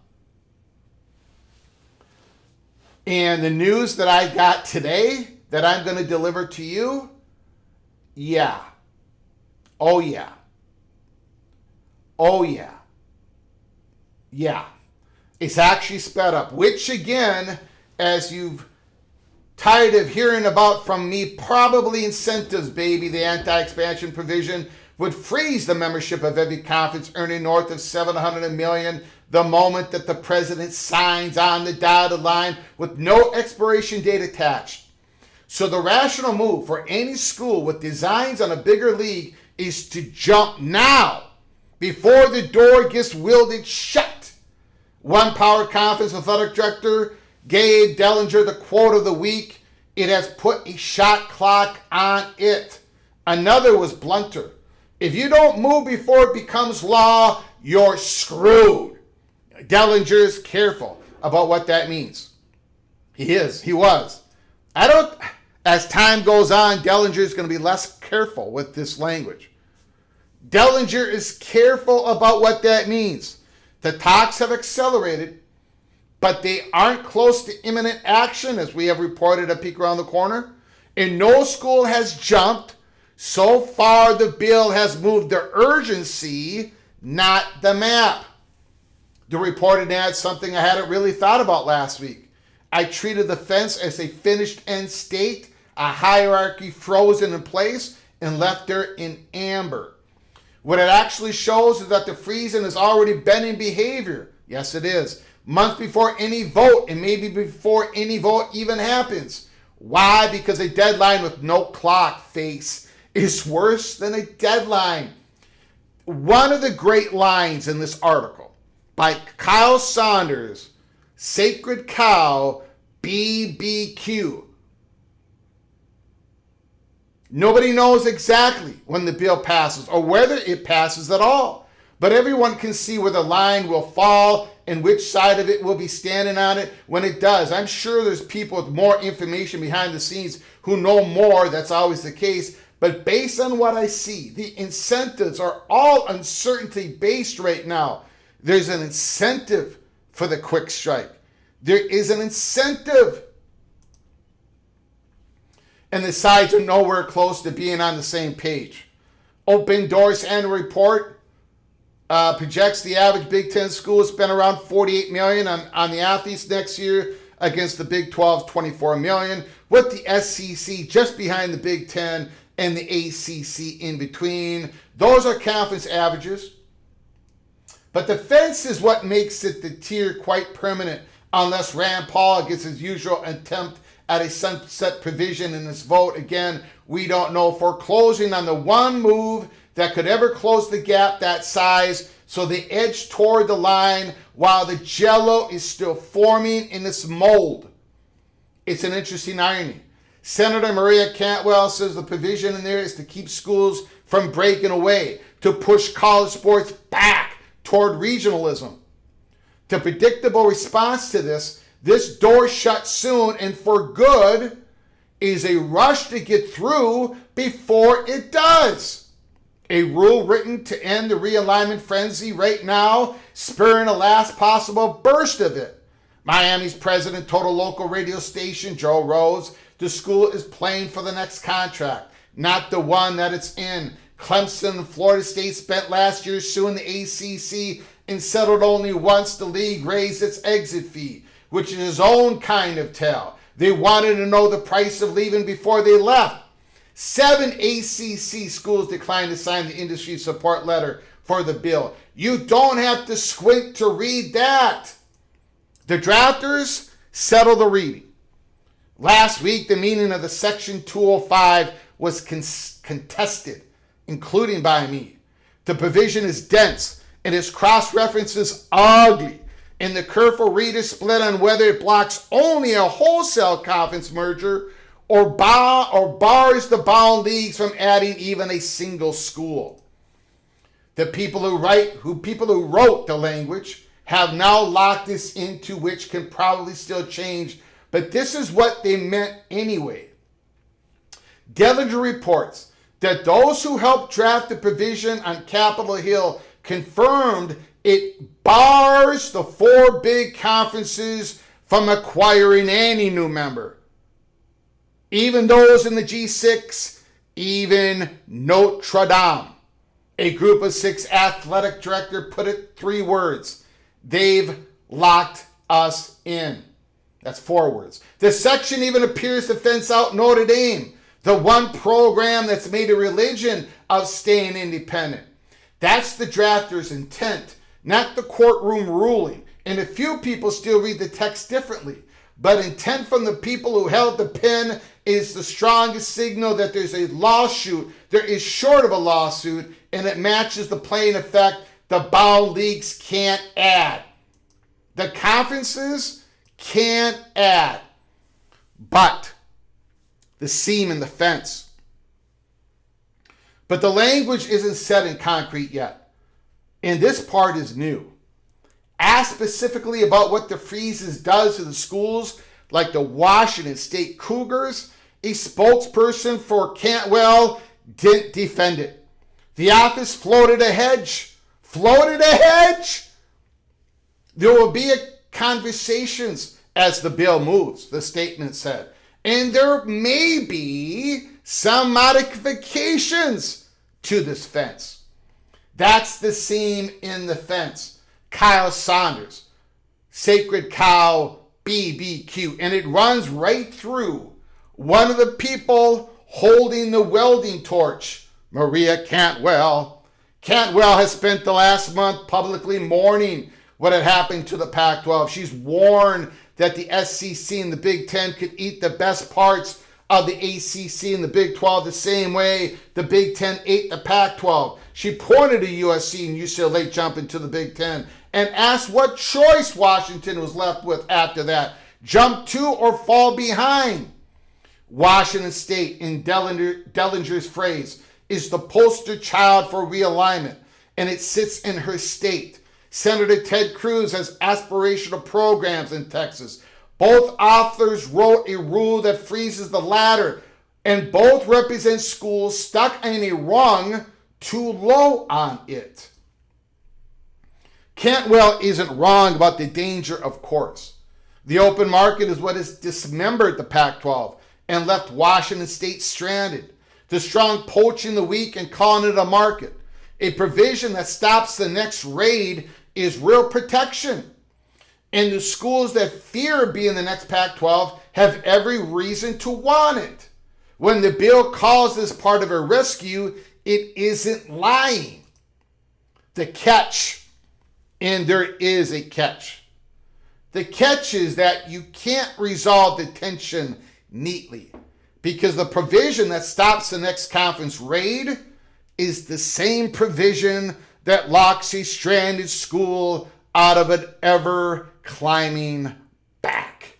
And the news that I got today that I'm going to deliver to you, yeah. Oh, yeah. Oh, yeah. Yeah. It's actually sped up, which again, as you've tired of hearing about from me, probably incentives, baby, the anti-expansion provision would freeze the membership of every conference earning north of $700 million the moment that the president signs on the dotted line with no expiration date attached. So the rational move for any school with designs on a bigger league is to jump now before the door gets wielded shut. One Power Conference athletic director gave Dellinger the quote of the week. It has put a shot clock on it. Another was blunter. If you don't move before it becomes law, you're screwed. Dellinger is careful about what that means. He was. As time goes on, Dellinger is going to be less careful with this language. Dellinger is careful about what that means. The talks have accelerated, but they aren't close to imminent action, as we have reported at Peek Around the Corner. And no school has jumped. So far, the bill has moved the urgency, not the map. The report adds something I hadn't really thought about last week. I treated the fence as a finished end state, a hierarchy frozen in place, and left her in amber. What it actually shows is that the freezing has already been in behavior. Yes, it is. Months before any vote, and maybe before any vote even happens. Why? Because a deadline with no clock face is worse than a deadline. One of the great lines in this article by Kyle Saunders, Sacred Cow BBQ. Nobody knows exactly when the bill passes or whether it passes at all. But everyone can see where the line will fall and which side of it will be standing on it when it does. I'm sure there's people with more information behind the scenes who know more. That's always the case. But based on what I see, the incentives are all uncertainty based right now. There's an incentive for the quick strike. There is an incentive. And the sides are nowhere close to being on the same page. Open Doors annual report projects the average Big Ten school will spend around $48 million on the athletes next year against the Big 12's $24 million, with the SEC just behind the Big Ten and the ACC in between. Those are conference averages. But the fence is what makes it the tier quite permanent, unless Rand Paul gets his usual attempt at a sunset provision in this vote. Again, we don't know. Foreclosing on the one move that could ever close the gap that size, so they edge toward the line while the jello is still forming in its mold. It's an interesting irony. Senator Maria Cantwell says the provision in there is to keep schools from breaking away, to push college sports back toward regionalism. The predictable response to this door shut soon and for good, is a rush to get through before it does. A rule written to end the realignment frenzy right now, spurring a last possible burst of it. Miami's president told a local radio station, Joe Rose, the school is playing for the next contract, not the one that it's in. Clemson and Florida State spent last year suing the ACC and settled only once the league raised its exit fee, which is his own kind of tell. They wanted to know the price of leaving before they left. 7 ACC schools declined to sign the industry support letter for the bill. You don't have to squint to read that. The drafters settled the reading. Last week, the meaning of the Section 205 was contested, including by me. The provision is dense and its cross-references ugly, and the careful reader split on whether it blocks only a wholesale conference merger or bars the bound leagues from adding even a single school. The people who wrote the language have now locked this into, which can probably still change, but this is what they meant anyway. Dellinger reports that those who helped draft the provision on Capitol Hill confirmed it bars the 4 big conferences from acquiring any new member. Even those in the G6, even Notre Dame. A group of 6 athletic director put it 3 words. They've locked us in. That's 4 words. The section even appears to fence out Notre Dame, the one program that's made a religion of staying independent. That's the drafter's intent, not the courtroom ruling. And a few people still read the text differently. But intent from the people who held the pen is the strongest signal that there's a lawsuit. There is short of a lawsuit, and it matches the plain effect the bound leagues can't add. The conferences can't add. But the seam in the fence. But the language isn't set in concrete yet. And this part is new. Asked specifically about what the freezes does to the schools like the Washington State Cougars, a spokesperson for Cantwell didn't defend it. The office floated a hedge. There will be conversations as the bill moves, the statement said. And there may be some modifications to this fence. That's the seam in the fence. Kyle Saunders, Sacred Cow BBQ. And it runs right through one of the people holding the welding torch, Maria Cantwell. Cantwell has spent the last month publicly mourning what had happened to the Pac-12. She's warned that the SEC and the Big Ten could eat the best parts of the ACC and the Big 12 the same way the Big Ten ate the Pac-12. She pointed to USC and UCLA jumping to the Big Ten and asked what choice Washington was left with after that. Jump to or fall behind. Washington State, in Dellinger's phrase, is the poster child for realignment, and it sits in her state. Senator Ted Cruz has aspirational programs in Texas. Both authors wrote a rule that freezes the latter, and both represent schools stuck in a rung too low on it. Cantwell isn't wrong about the danger, of course. The open market is what has dismembered the Pac-12 and left Washington State stranded. The strong poaching the weak and calling it a market. A provision that stops the next raid is real protection. And the schools that fear being the next Pac-12 have every reason to want it. When the bill calls this part of a rescue, it isn't lying. The catch And there is a catch. The catch is that you can't resolve the tension neatly because the provision that stops the next conference raid is the same provision that locks a stranded school out of an ever-climbing back.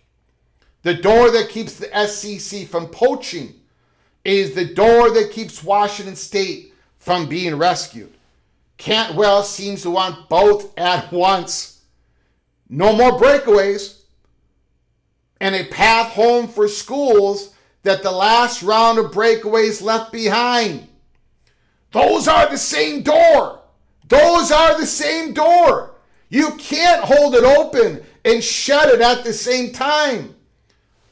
The door that keeps the SEC from poaching is the door that keeps Washington State from being rescued. Cantwell seems to want both at once. No more breakaways and a path home for schools that the last round of breakaways left behind. Those are the same door. Those are the same door. You can't hold it open and shut it at the same time.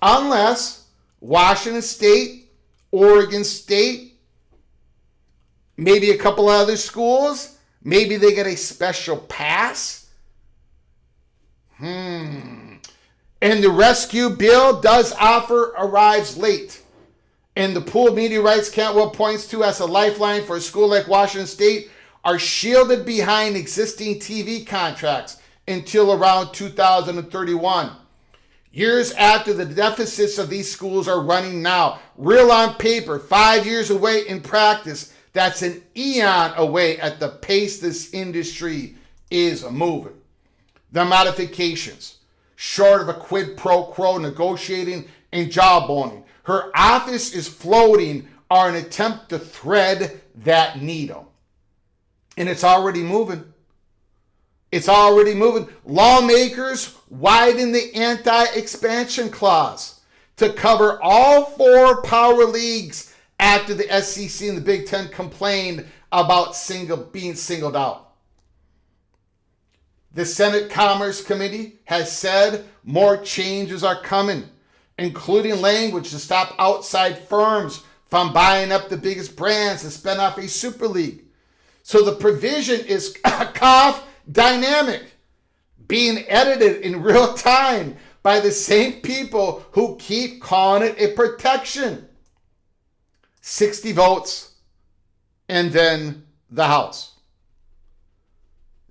Unless Washington State, Oregon State, maybe a couple other schools, maybe they get a special pass. And the rescue bill does offer arrives late. And the pooled media rights Cantwell points to as a lifeline for a school like Washington State are shielded behind existing TV contracts until around 2031. Years after the deficits of these schools are running now. Real on paper, 5 years away in practice. That's an eon away at the pace this industry is moving. The modifications, short of a quid pro quo negotiating and jawboning, her office is floating are an attempt to thread that needle. And it's already moving. It's already moving. Lawmakers widen the anti-expansion clause to cover all 4 power leagues after the SEC and the Big Ten complained about being singled out. The Senate Commerce Committee has said more changes are coming, including language to stop outside firms from buying up the biggest brands and spin off a super league. So the provision is dynamic, being edited in real time by the same people who keep calling it a protection. 60 votes, and then the House.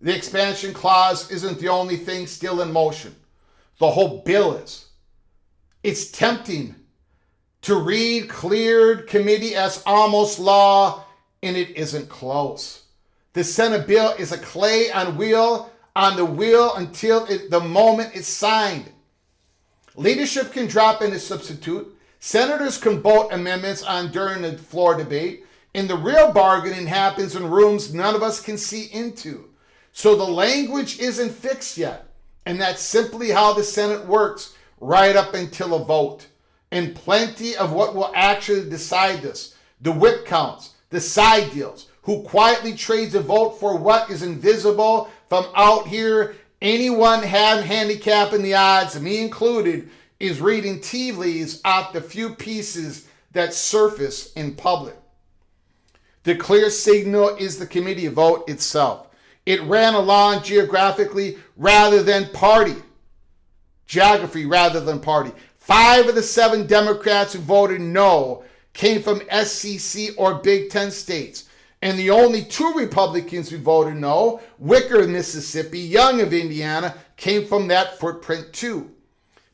The expansion clause isn't the only thing still in motion. The whole bill is. It's tempting to read cleared committee as almost law, and it isn't close. The Senate bill is a clay on the wheel until the moment it's signed. Leadership can drop in a substitute. Senators can vote amendments on during the floor debate, and the real bargaining happens in rooms none of us can see into. So the language isn't fixed yet, and that's simply how the Senate works right up until a vote. And plenty of what will actually decide this, the whip counts, the side deals, who quietly trades a vote for what is invisible from out here. Anyone having handicap in the odds, me included, is reading tea leaves off the few pieces that surface in public. The clear signal is the committee vote itself. It ran along geographically rather than party. Geography rather than party. 5 of the 7 Democrats who voted no came from SEC or Big Ten states. And the only 2 Republicans who voted no, Wicker of Mississippi, Young of Indiana, came from that footprint too.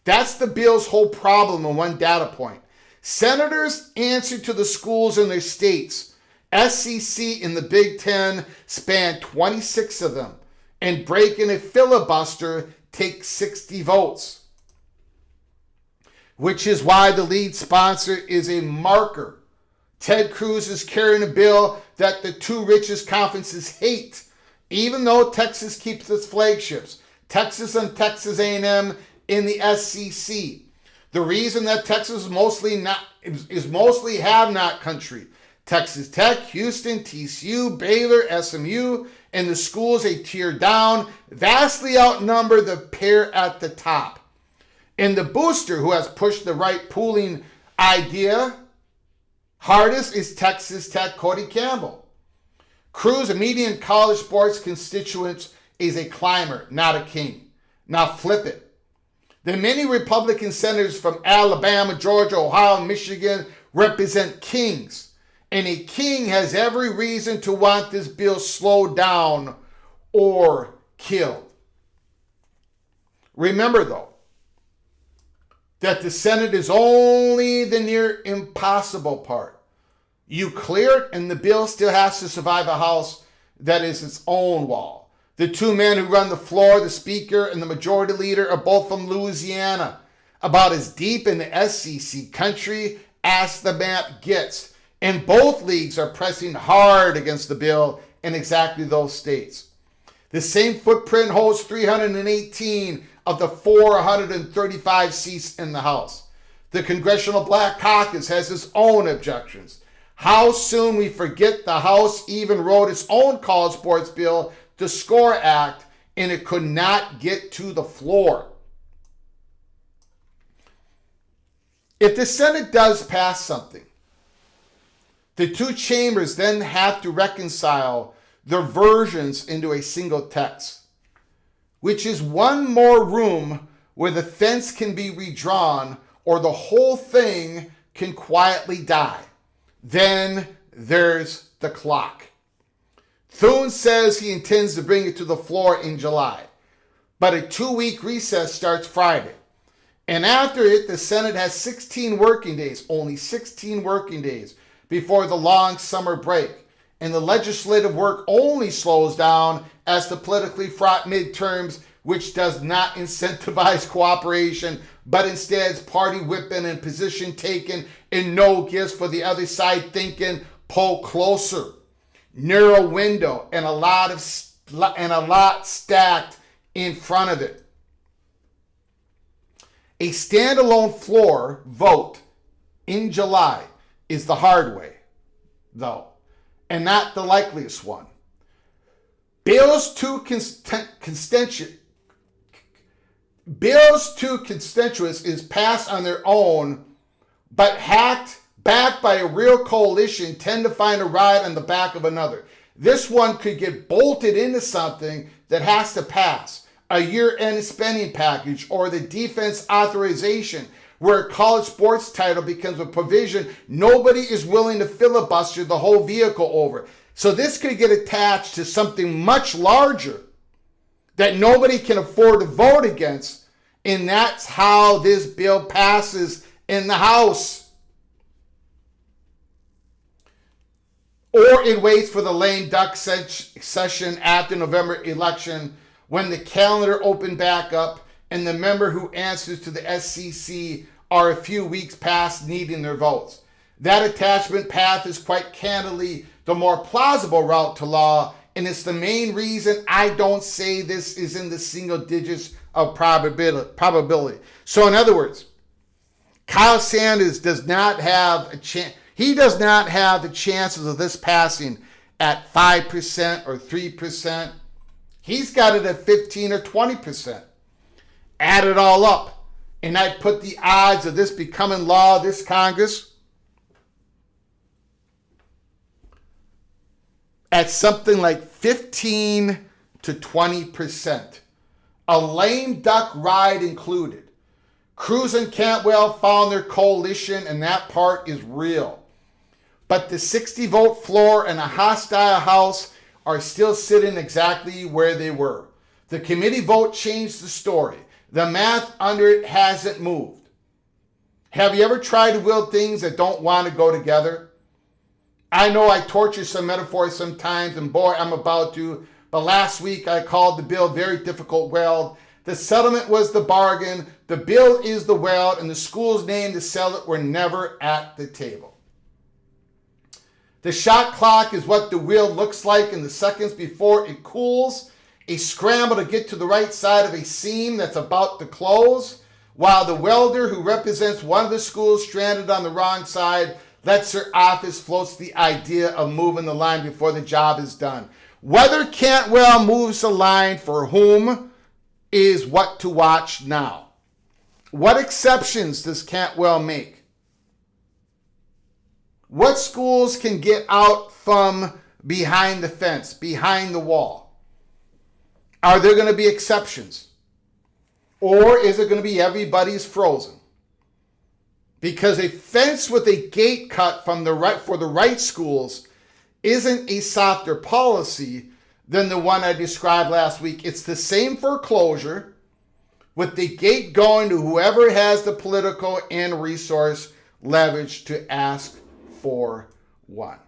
That's the bill's whole problem in one data point. Senators answer to the schools in their states. SEC in the Big Ten span 26 of them, and breaking a filibuster takes 60 votes. Which is why the lead sponsor is a marker. Ted Cruz is carrying a bill that the 2 richest conferences hate, even though Texas keeps its flagships, Texas and Texas A&M in the SEC. The reason that Texas is mostly have-not country. Texas Tech, Houston, TCU, Baylor, SMU, and the schools a tier down vastly outnumber the pair at the top. And the booster who has pushed the right pooling idea hardest is Texas Tech Cody Campbell. Cruz, a median college sports constituent, is a climber, not a king. Now flip it. The many Republican senators from Alabama, Georgia, Ohio, and Michigan represent kings. And a king has every reason to want this bill slowed down or killed. Remember, though, that the Senate is only the near impossible part. You clear it, and the bill still has to survive a House that is its own wall. The two men who run the floor, the Speaker and the Majority Leader, are both from Louisiana, about as deep in the SEC country as the map gets. And both leagues are pressing hard against the bill in exactly those states. The same footprint holds 318 of the 435 seats in the House. The Congressional Black Caucus has its own objections. How soon we forget the House even wrote its own college sports bill, the SCORE Act, and it could not get to the floor. If the Senate does pass something, the two chambers then have to reconcile their versions into a single text, which is one more room where the fence can be redrawn or the whole thing can quietly die. Then there's the clock. Thune says he intends to bring it to the floor in July, but a 2-week recess starts Friday. And after it, the Senate has 16 working days, only 16 working days, before the long summer break. And the legislative work only slows down as the politically fraught midterms, which does not incentivize cooperation, but instead is party whipping and position taken and no gifts for the other side thinking, pull closer. Narrow window and a lot stacked in front of it. A standalone floor vote in July is the hard way, though, and not the likeliest one. Bills to constituents is passed on their own, but backed by a real coalition tend to find a ride on the back of another. This one could get bolted into something that has to pass. A year-end spending package or the defense authorization where a college sports title becomes a provision nobody is willing to filibuster the whole vehicle over. So this could get attached to something much larger that nobody can afford to vote against, and that's how this bill passes in the House. Or it waits for the lame duck session after November election when the calendar opened back up and the member who answers to the SEC are a few weeks past needing their votes. That attachment path is quite candidly the more plausible route to law, and it's the main reason I don't say this is in the single digits of probability. So in other words, Kyle Sanders does not have a chance. He does not have the chances of this passing at 5% or 3%. He's got it at 15 or 20%. Add it all up, and I'd put the odds of this becoming law, this Congress, at something like 15 to 20%. A lame duck ride included. Cruz and Cantwell found their coalition, and that part is real. But the 60-vote floor and a hostile House are still sitting exactly where they were. The committee vote changed the story. The math under it hasn't moved. Have you ever tried to wield things that don't want to go together? I know I torture some metaphors sometimes, and boy, I'm about to, but last week I called the bill very difficult weld. The settlement was the bargain, the bill is the weld, and the schools named to sell it were never at the table. The shot clock is what the wheel looks like in the seconds before it cools, a scramble to get to the right side of a seam that's about to close, while the welder who represents one of the schools stranded on the wrong side lets her office floats the idea of moving the line before the job is done. Whether Cantwell moves the line for whom is what to watch now. What exceptions does Cantwell make? What schools can get out from behind the fence, behind the wall? Are there going to be exceptions? Or is it going to be everybody's frozen? Because a fence with a gate cut from the right for the right schools isn't a softer policy, than the one I described last week. It's the same foreclosure with the gate going to whoever has the political and resource leverage to ask for one.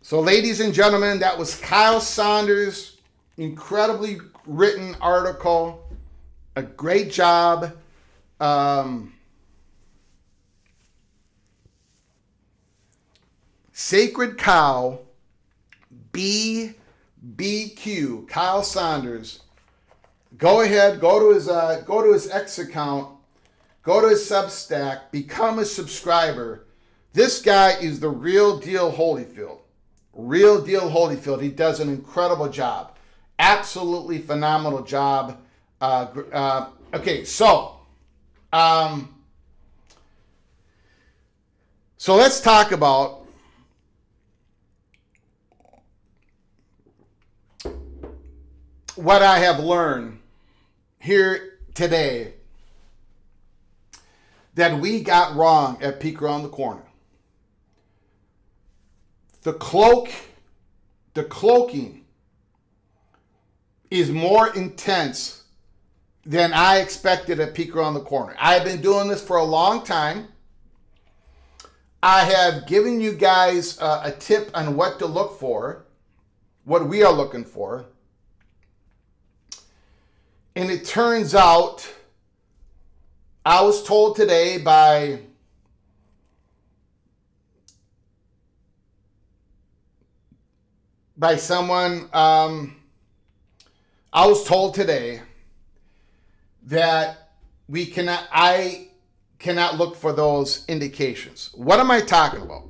So, ladies and gentlemen, that was Kyle Saunders' incredibly written article. A great job. Sacred Cow, BBQ, Kyle Saunders. Go ahead, go to his X account, go to his Substack, become a subscriber. This guy is the real deal Holyfield. Real deal Holyfield. He does an incredible job. Absolutely phenomenal job. Okay, so let's talk about what I have learned here today that we got wrong at Peek Around the Corner. The cloaking is more intense than I expected at Peek Around the Corner. I've been doing this for a long time. I have given you guys a tip on what to look for, what we are looking for. And it turns out, I was told today by someone, I was told today that I cannot look for those indications. What am I talking about?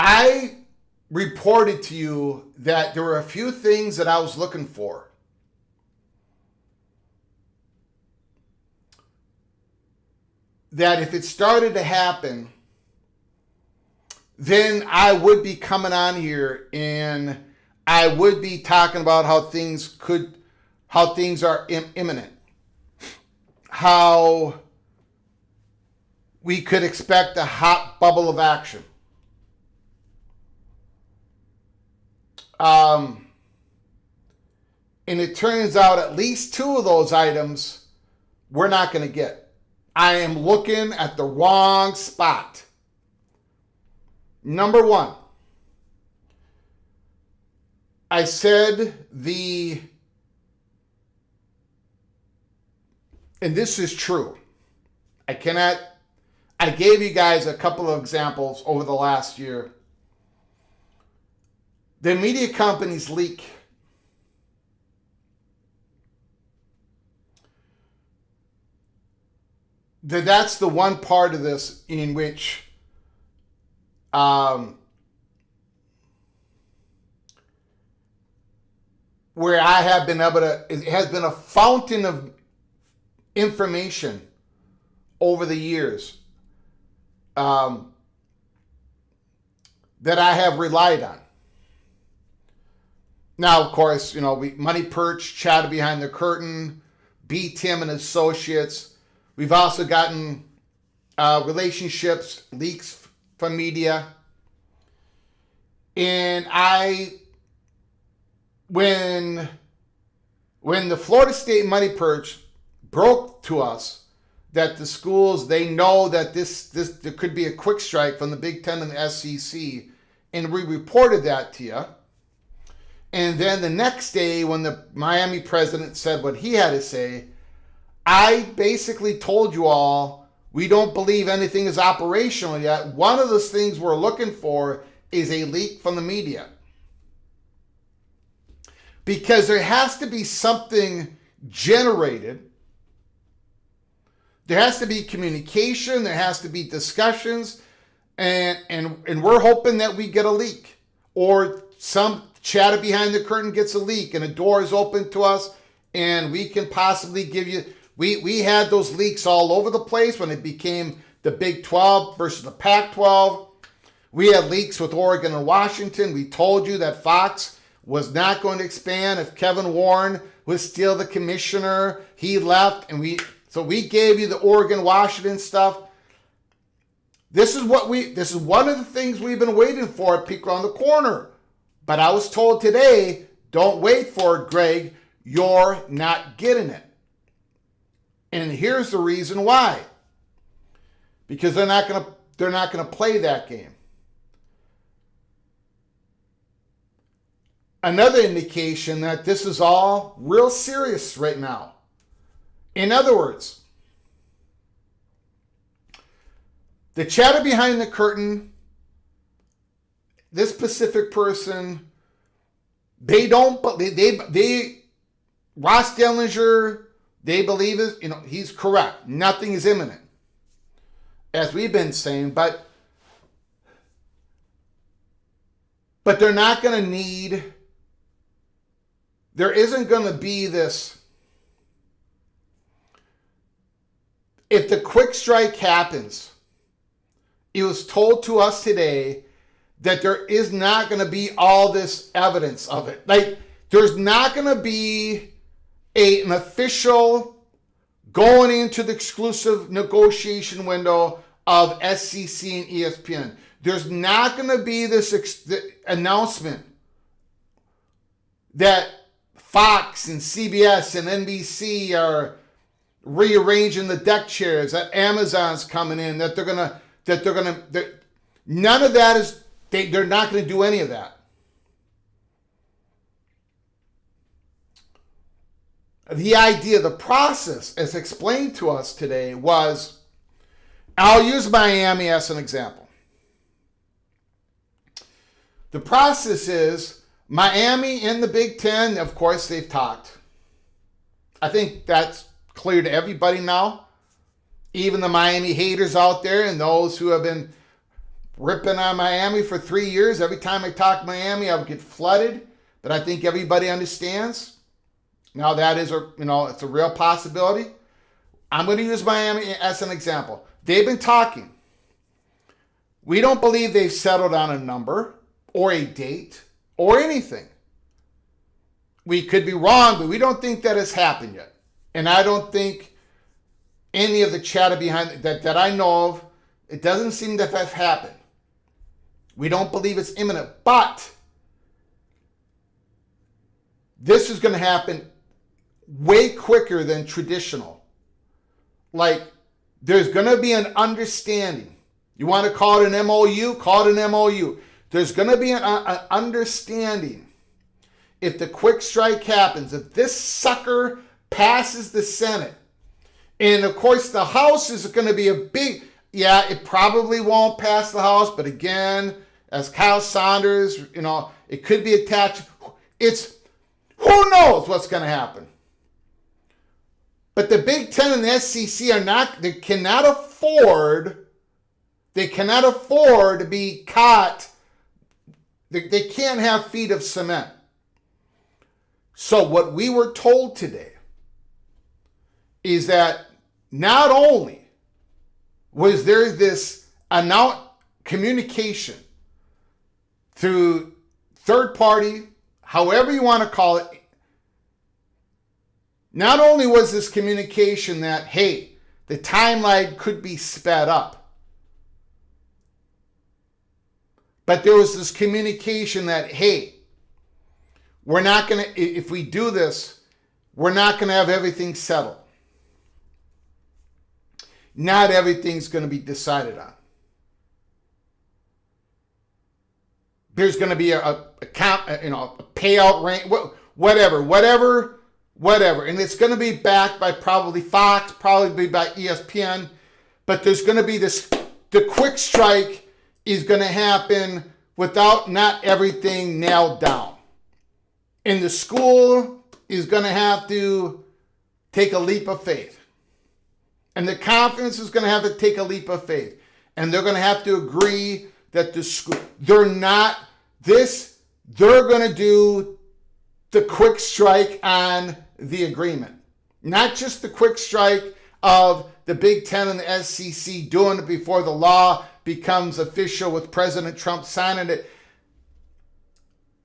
I reported to you that there were a few things that I was looking for. That if it started to happen, then I would be coming on here and I would be talking about how things are imminent. How we could expect a hot bubble of action. And it turns out at least two of those items we're not going to get. I am looking at the wrong spot. Number one, I said and this is true. I gave you guys a couple of examples over the last year. The media companies leak. That's the one part of this in which where I have been able to, it has been a fountain of information over the years that I have relied on. Now, of course, Money Perch, Chatter Behind the Curtain, B. Tim and Associates. We've also gotten relationships, leaks from media. And when the Florida State Money Perch broke to us that the schools, they know that there could be a quick strike from the Big Ten and the SEC, and we reported that to you. And then the next day, when the Miami president said what he had to say, I basically told you all, we don't believe anything is operational yet. One of those things we're looking for is a leak from the media. Because there has to be something generated. There has to be communication. There has to be discussions. And we're hoping that we get a leak. Or some Chatter Behind the Curtain gets a leak and a door is open to us and we can possibly give you... We had those leaks all over the place when it became the Big 12 versus the Pac-12. We had leaks with Oregon and Washington. We told you that Fox was not going to expand if Kevin Warren was still the commissioner. He left, and So we gave you the Oregon, Washington stuff. This is one of the things we've been waiting for at Peek Around the Corner. But I was told today, don't wait for it, Greg. You're not getting it. And here's the reason why. Because they're not going to play that game. Another indication that this is all real serious right now. In other words, the chatter behind the curtain, this specific person, Ross Dellinger, they believe it, he's correct. Nothing is imminent. As we've been saying, but they're not going to need, there isn't going to be this, if the quick strike happens, it was told to us today that there is not going to be all this evidence of it. Like, there's not going to be an official going into the exclusive negotiation window of SEC and ESPN. There's not going to be this announcement that Fox and CBS and NBC are rearranging the deck chairs, that Amazon's coming in, that none of that is, they're not going to do any of that. The idea, the process, as explained to us today, was, I'll use Miami as an example. The process is, Miami in the Big Ten, of course, they've talked. I think that's clear to everybody now. Even the Miami haters out there and those who have been ripping on Miami for 3 years. Every time I talk Miami, I would get flooded. But I think everybody understands. Now that is it's a real possibility. I'm going to use Miami as an example. They've been talking. We don't believe they've settled on a number or a date or anything. We could be wrong, but we don't think that has happened yet. And I don't think any of the chatter behind that I know of, it doesn't seem to have happened. We don't believe it's imminent, but this is going to happen way quicker than traditional. Like, there's going to be an understanding. You want to call it an MOU? Call it an MOU. There's going to be an understanding. If the quick strike happens, if this sucker passes the Senate, and of course the House is going to be a big, it probably won't pass the House, but again, as Kyle Saunders, it could be attached. Who knows what's going to happen. But the Big Ten and the SEC they cannot afford to be caught. They can't have feet of cement. So what we were told today is that not only was there this communication through third party, however you want to call it, not only was this communication that, hey, the timeline could be sped up, but there was this communication that, hey, we're not going to, if we do this, we're not going to have everything settled. Not everything's going to be decided on. There's going to be a payout range, whatever. And it's going to be backed by probably Fox, probably by ESPN. But there's going to be the quick strike is going to happen without not everything nailed down. And the school is going to have to take a leap of faith. And the conference is going to have to take a leap of faith. And they're going to have to agree that the school, they're going to do the quick strike on the agreement. Not just the quick strike of the Big Ten and the SEC doing it before the law becomes official with President Trump signing it.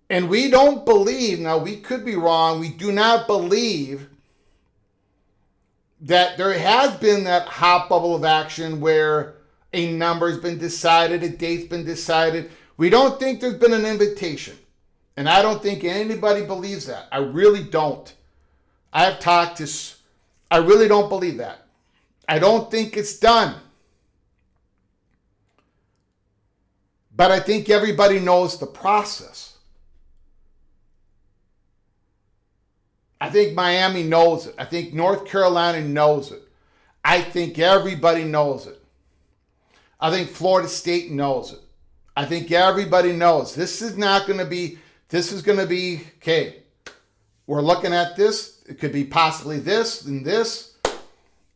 And we don't believe, now we could be wrong, we do not believe that there has been that hot bubble of action where a number's been decided, a date's been decided. We don't think there's been an invitation. And I don't think anybody believes that. I really don't. I really don't believe that. I don't think it's done. But I think everybody knows the process. I think Miami knows it. I think North Carolina knows it. I think everybody knows it. I think Florida State knows it. I think everybody knows this is going to be, okay, we're looking at this. It could be possibly this and this.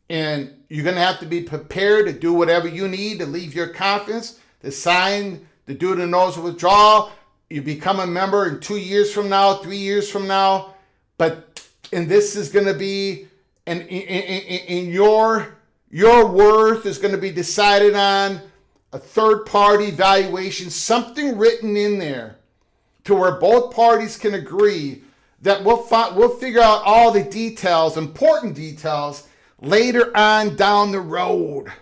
And you're going to have to be prepared to do whatever you need to leave your conference, to sign, to do the notice of withdrawal. You become a member in 2 years from now, 3 years from now. And this is going to be, and your worth is going to be decided on a third-party valuation, something written in there to where both parties can agree that we'll figure out all the details, important details, later on down the road.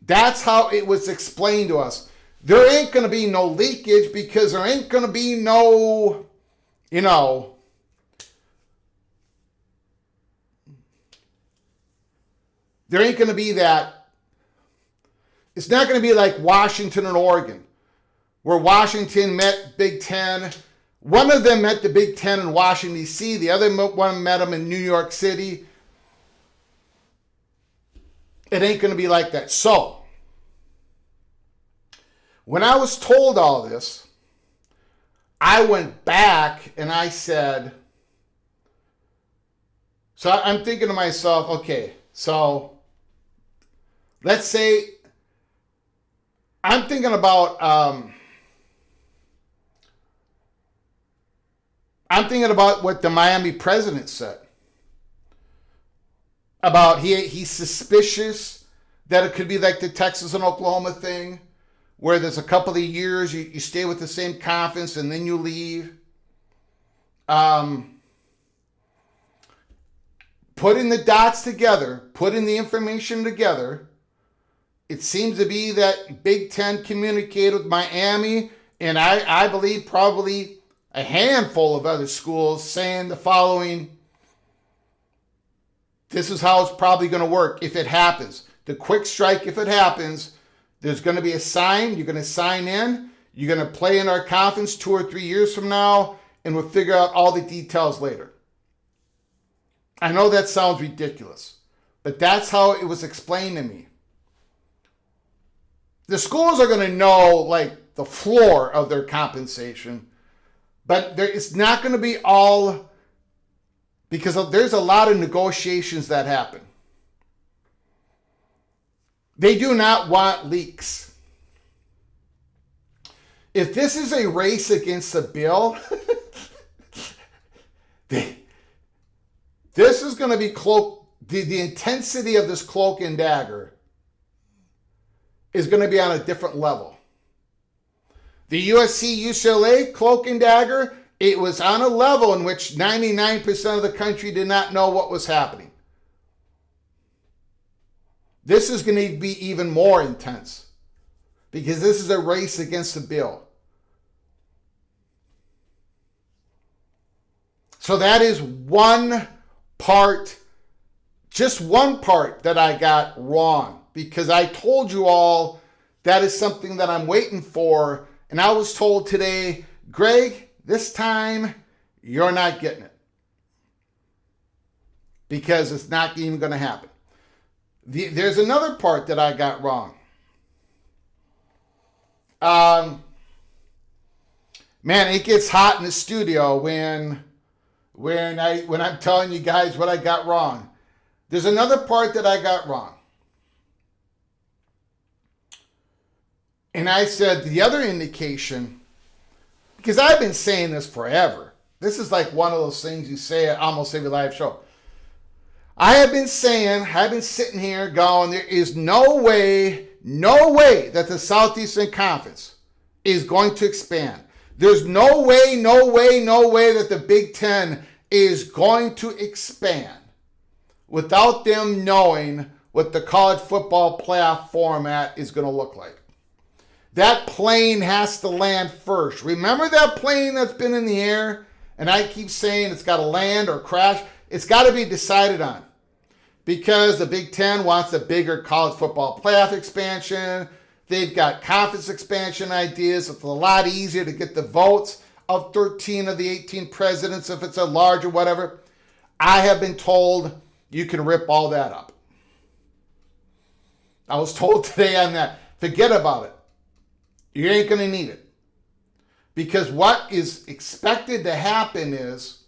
That's how it was explained to us. There ain't going to be no leakage because there ain't going to be no, there ain't going to be that. It's not going to be like Washington and Oregon, where Washington met Big Ten. One of them met the Big Ten in Washington, D.C. The other one met them in New York City. It ain't going to be like that. So, when I was told all this, I went back and I said, so I'm thinking to myself, okay, so let's say I'm thinking about what the Miami president said about he's suspicious that it could be like the Texas and Oklahoma thing, where there's a couple of years you stay with the same conference and then you leave. Putting the dots together, putting the information together, it seems to be that Big Ten communicated with Miami, and I believe probably a handful of other schools saying the following: this is how it's probably going to work if it happens. The quick strike, if it happens, there's going to be a sign. You're going to sign in. You're going to play in our conference 2 or 3 years from now, and we'll figure out all the details later. I know that sounds ridiculous, but that's how it was explained to me. The schools are going to know like the floor of their compensation, but it's not going to be all, because there's a lot of negotiations that happen. They do not want leaks. If this is a race against the bill, this is going to be Cloak. The intensity of this Cloak and Dagger is going to be on a different level. The USC UCLA Cloak and Dagger, it was on a level in which 99% of the country did not know what was happening. This is going to be even more intense because this is a race against the bill. So that is one part, just one part that I got wrong, because I told you all that is something that I'm waiting for. And I was told today, Greg, this time you're not getting it because it's not even going to happen. There's another part that I got wrong. Man, it gets hot in the studio when I'm telling you guys what I got wrong. There's another part that I got wrong. And I said the other indication, because I've been saying this forever. This is like one of those things you say at almost every live show. I've been sitting here going, there is no way that the Southeastern Conference is going to expand. There's no way that the Big Ten is going to expand without them knowing what the college football playoff format is going to look like. That plane has to land first. Remember that plane that's been in the air? And I keep saying it's got to land or crash. It's got to be decided on. Because the Big Ten wants a bigger college football playoff expansion. They've got conference expansion ideas. It's a lot easier to get the votes of 13 of the 18 presidents if it's a large or whatever. I have been told you can rip all that up. I was told today on that. Forget about it. You ain't going to need it. Because what is expected to happen is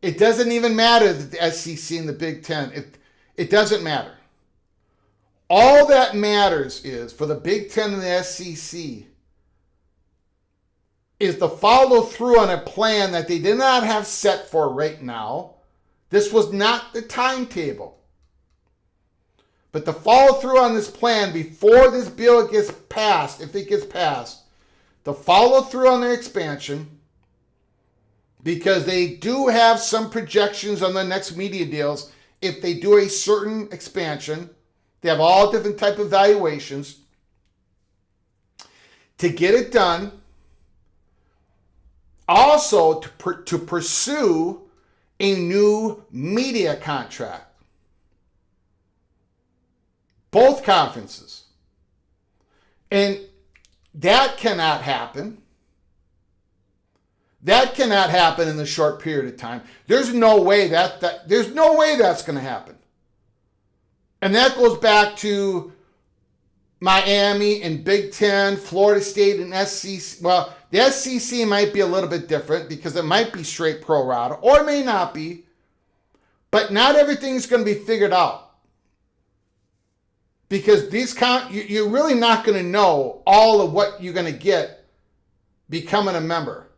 it doesn't even matter that the SEC and the Big Ten. It doesn't matter. All that matters is for the Big Ten and the SEC is the follow through on a plan that they did not have set for right now. This was not the timetable. But the follow through on this plan before this bill gets passed, if it gets passed, the follow through on their expansion, because they do have some projections on the next media deals. If they do a certain expansion, they have all different type of valuations. To get it done, also to pursue a new media contract. Both conferences. And that cannot happen. That cannot happen in the short period of time. There's no way that's going to happen. And that goes back to Miami and Big Ten, Florida State and SEC. Well, the SEC might be a little bit different because it might be straight pro rata, or it may not be. But not everything's going to be figured out. Because you're really not going to know all of what you're going to get becoming a member.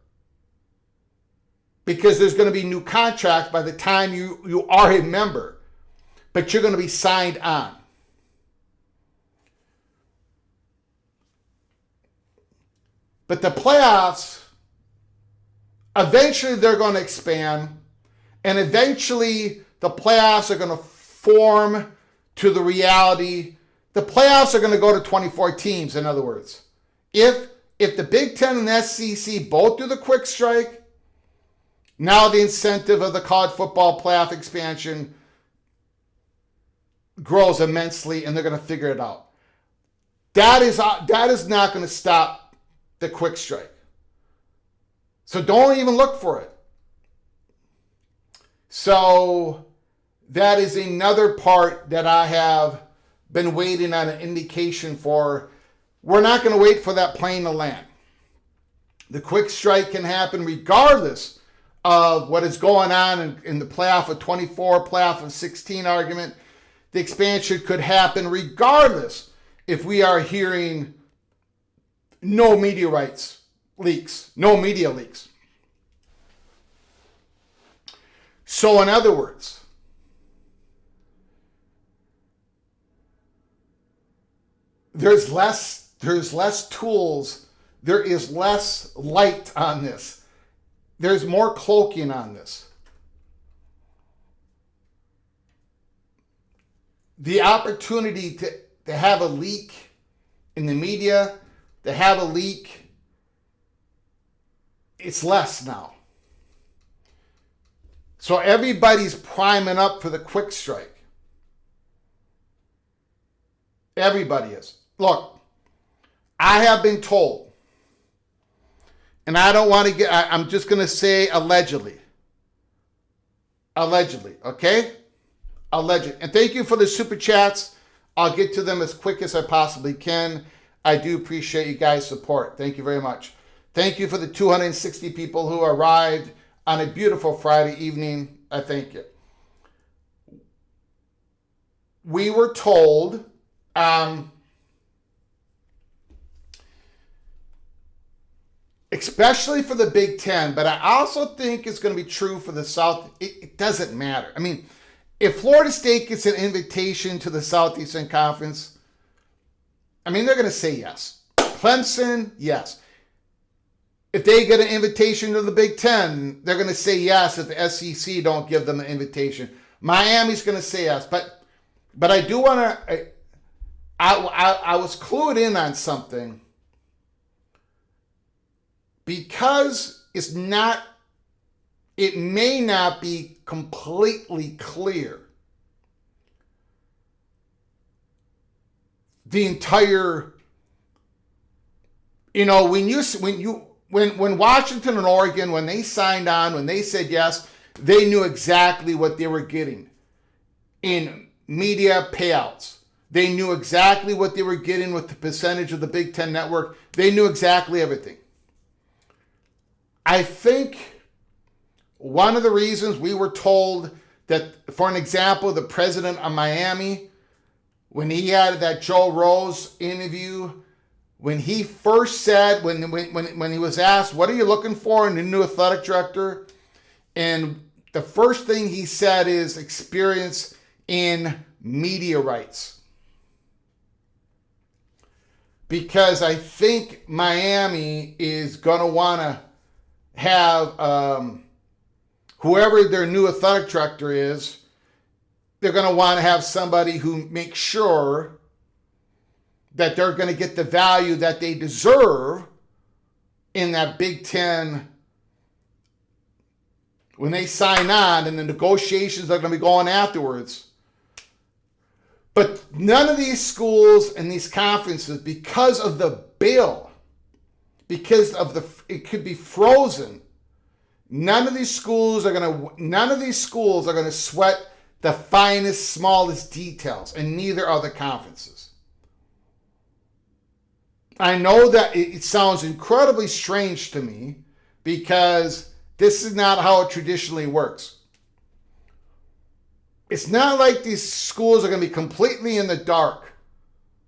Because there's going to be new contracts by the time you are a member. But you're going to be signed on. But the playoffs, eventually they're going to expand. And eventually the playoffs are going to form to the reality. The playoffs are going to go to 24 teams, in other words. If the Big Ten and the SEC both do the quick strike, now the incentive of the college football playoff expansion grows immensely, and they're going to figure it out. That is not going to stop the quick strike. So don't even look for it. So that is another part that I have been waiting on an indication for. We're not going to wait for that plane to land. The quick strike can happen regardless of what is going on in the playoff of 24, playoff of 16 argument. The expansion could happen regardless if we are hearing no media rights leaks, no media leaks. So in other words, there's less tools. There is less light on this. There's more cloaking on this. The opportunity to have a leak in the media, to have a leak, it's less now. So everybody's priming up for the quick strike. Everybody is. Look, I have been told, and I don't want to I'm just going to say allegedly. Allegedly, okay? Alleged. And thank you for the super chats. I'll get to them as quick as I possibly can. I do appreciate you guys' support. Thank you very much. Thank you for the 260 people who arrived on a beautiful Friday evening. I thank you. We were told, especially for the Big Ten, but I also think it's going to be true for the South. It doesn't matter. I mean, if Florida State gets an invitation to the Southeastern Conference, I mean, they're going to say yes. Clemson, yes. if they get an invitation to the Big Ten, they're going to say yes if the SEC don't give them an invitation. Miami's going to say yes. But I do want to... I was clued in on something. Because it may not be completely clear. The entire... When Washington and Oregon, when they signed on, when they said yes, they knew exactly what they were getting in media payouts. They knew exactly what they were getting with the percentage of the Big Ten network. They knew exactly everything. I think one of the reasons we were told that, for an example, the president of Miami, when he had that Joe Rose interview, when he first said, when he was asked, what are you looking for in the new athletic director? And the first thing he said is experience in media rights. Because I think Miami is going to want to have whoever their new athletic director is, they're going to want to have somebody who makes sure that they're going to get the value that they deserve in that Big Ten when they sign on, and the negotiations are going to be going afterwards. But none of these schools and these conferences, because of the bill, it could be frozen. None of these schools are going to sweat the finest, smallest details, and neither are the conferences. I know that it sounds incredibly strange to me because this is not how it traditionally works. It's not like these schools are going to be completely in the dark,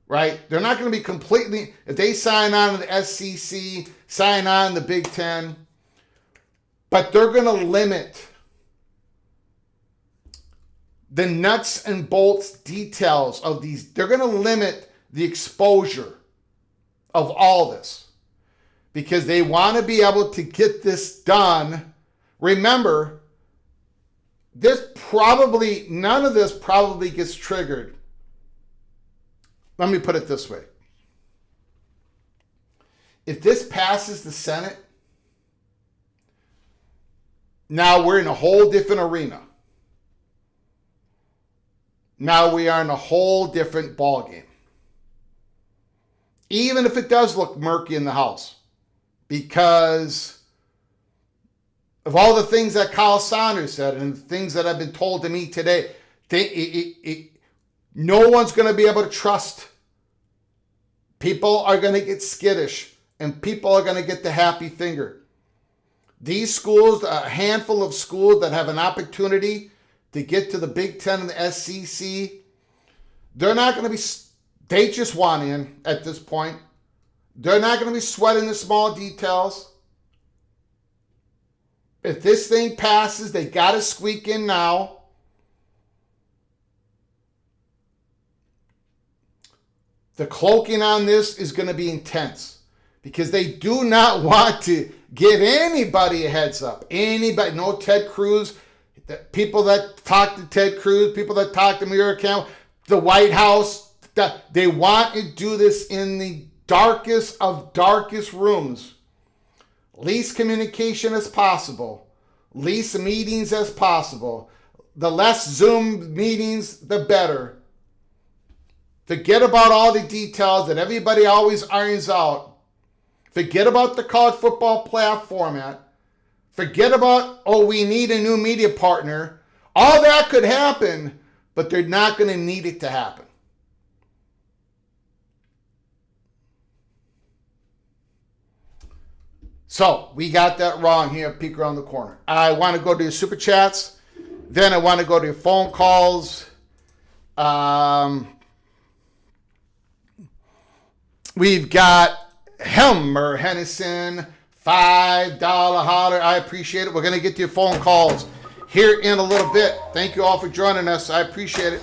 right? They're not going to be completely, if they sign on to the SEC, sign on to the Big Ten, but they're going to limit the nuts and bolts details of these. They're going to limit the exposure of all this because they want to be able to get this done. Remember, none of this probably gets triggered. Let me put it this way. If this passes the Senate, now we're in a whole different arena. Now we are in a whole different ballgame. Even if it does look murky in the House, because of all the things that Kyle Saunders said and the things that have been told to me today, no one's going to be able to trust. People are going to get skittish, and people are going to get the happy finger. These schools, a handful of schools that have an opportunity to get to the Big Ten and the SEC, they're not going to be... They just want in at this point. They're not going to be sweating the small details. If this thing passes, they got to squeak in now. The cloaking on this is going to be intense because they do not want to give anybody a heads up. Anybody, no Ted Cruz, the people that talk to Ted Cruz, people that talk to Mayor Campbell, the White House. They want to do this in the darkest of darkest rooms. Least communication as possible. Least meetings as possible. The less Zoom meetings, the better. Forget about all the details that everybody always irons out. Forget about the college football playoff format. Forget about, we need a new media partner. All that could happen, but they're not going to need it to happen. So, we got that wrong here, peek around the corner. I want to go to your super chats. Then I want to go to your phone calls. We've got Helmer Hennison, $5 holler. I appreciate it. We're going to get to your phone calls here in a little bit. Thank you all for joining us. I appreciate it.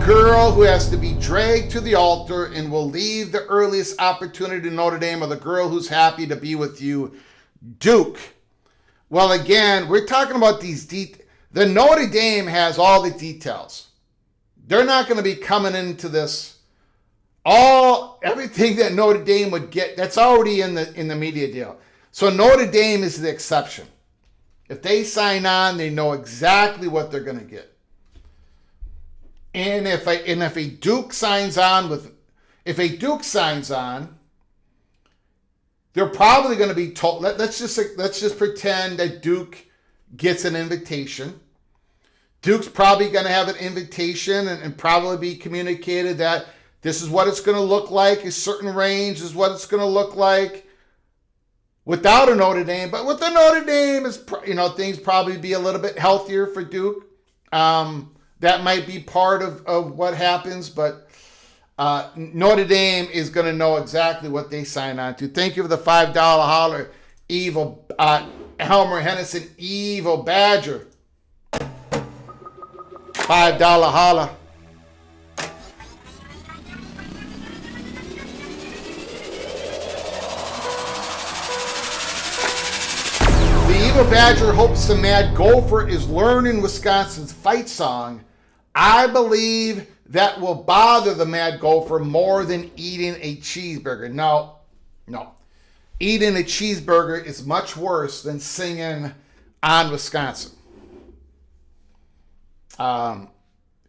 girl who has to be dragged to the altar and will leave the earliest opportunity to Notre Dame, or the girl who's happy to be with you, Duke. Well, again, we're talking about these the Notre Dame has all the details. They're not going to be coming into this. Everything that Notre Dame would get, that's already in the media deal. So Notre Dame is the exception. If they sign on, they know exactly what they're going to get. And if a Duke signs on, they're probably going to be told. Let's just pretend that Duke gets an invitation. Duke's probably going to have an invitation and probably be communicated that this is what it's going to look like. A certain range is what it's going to look like without a Notre Dame. But with the Notre Dame, things probably be a little bit healthier for Duke. That might be part of what happens, but Notre Dame is going to know exactly what they sign on to. Thank you for the $5 holler, Evil Helmer Hennison, Evil Badger. $5 holler. The Evil Badger hopes the Mad Gopher is learning Wisconsin's fight song. I believe that will bother the Mad Gopher more than eating a cheeseburger. No. Eating a cheeseburger is much worse than singing on Wisconsin.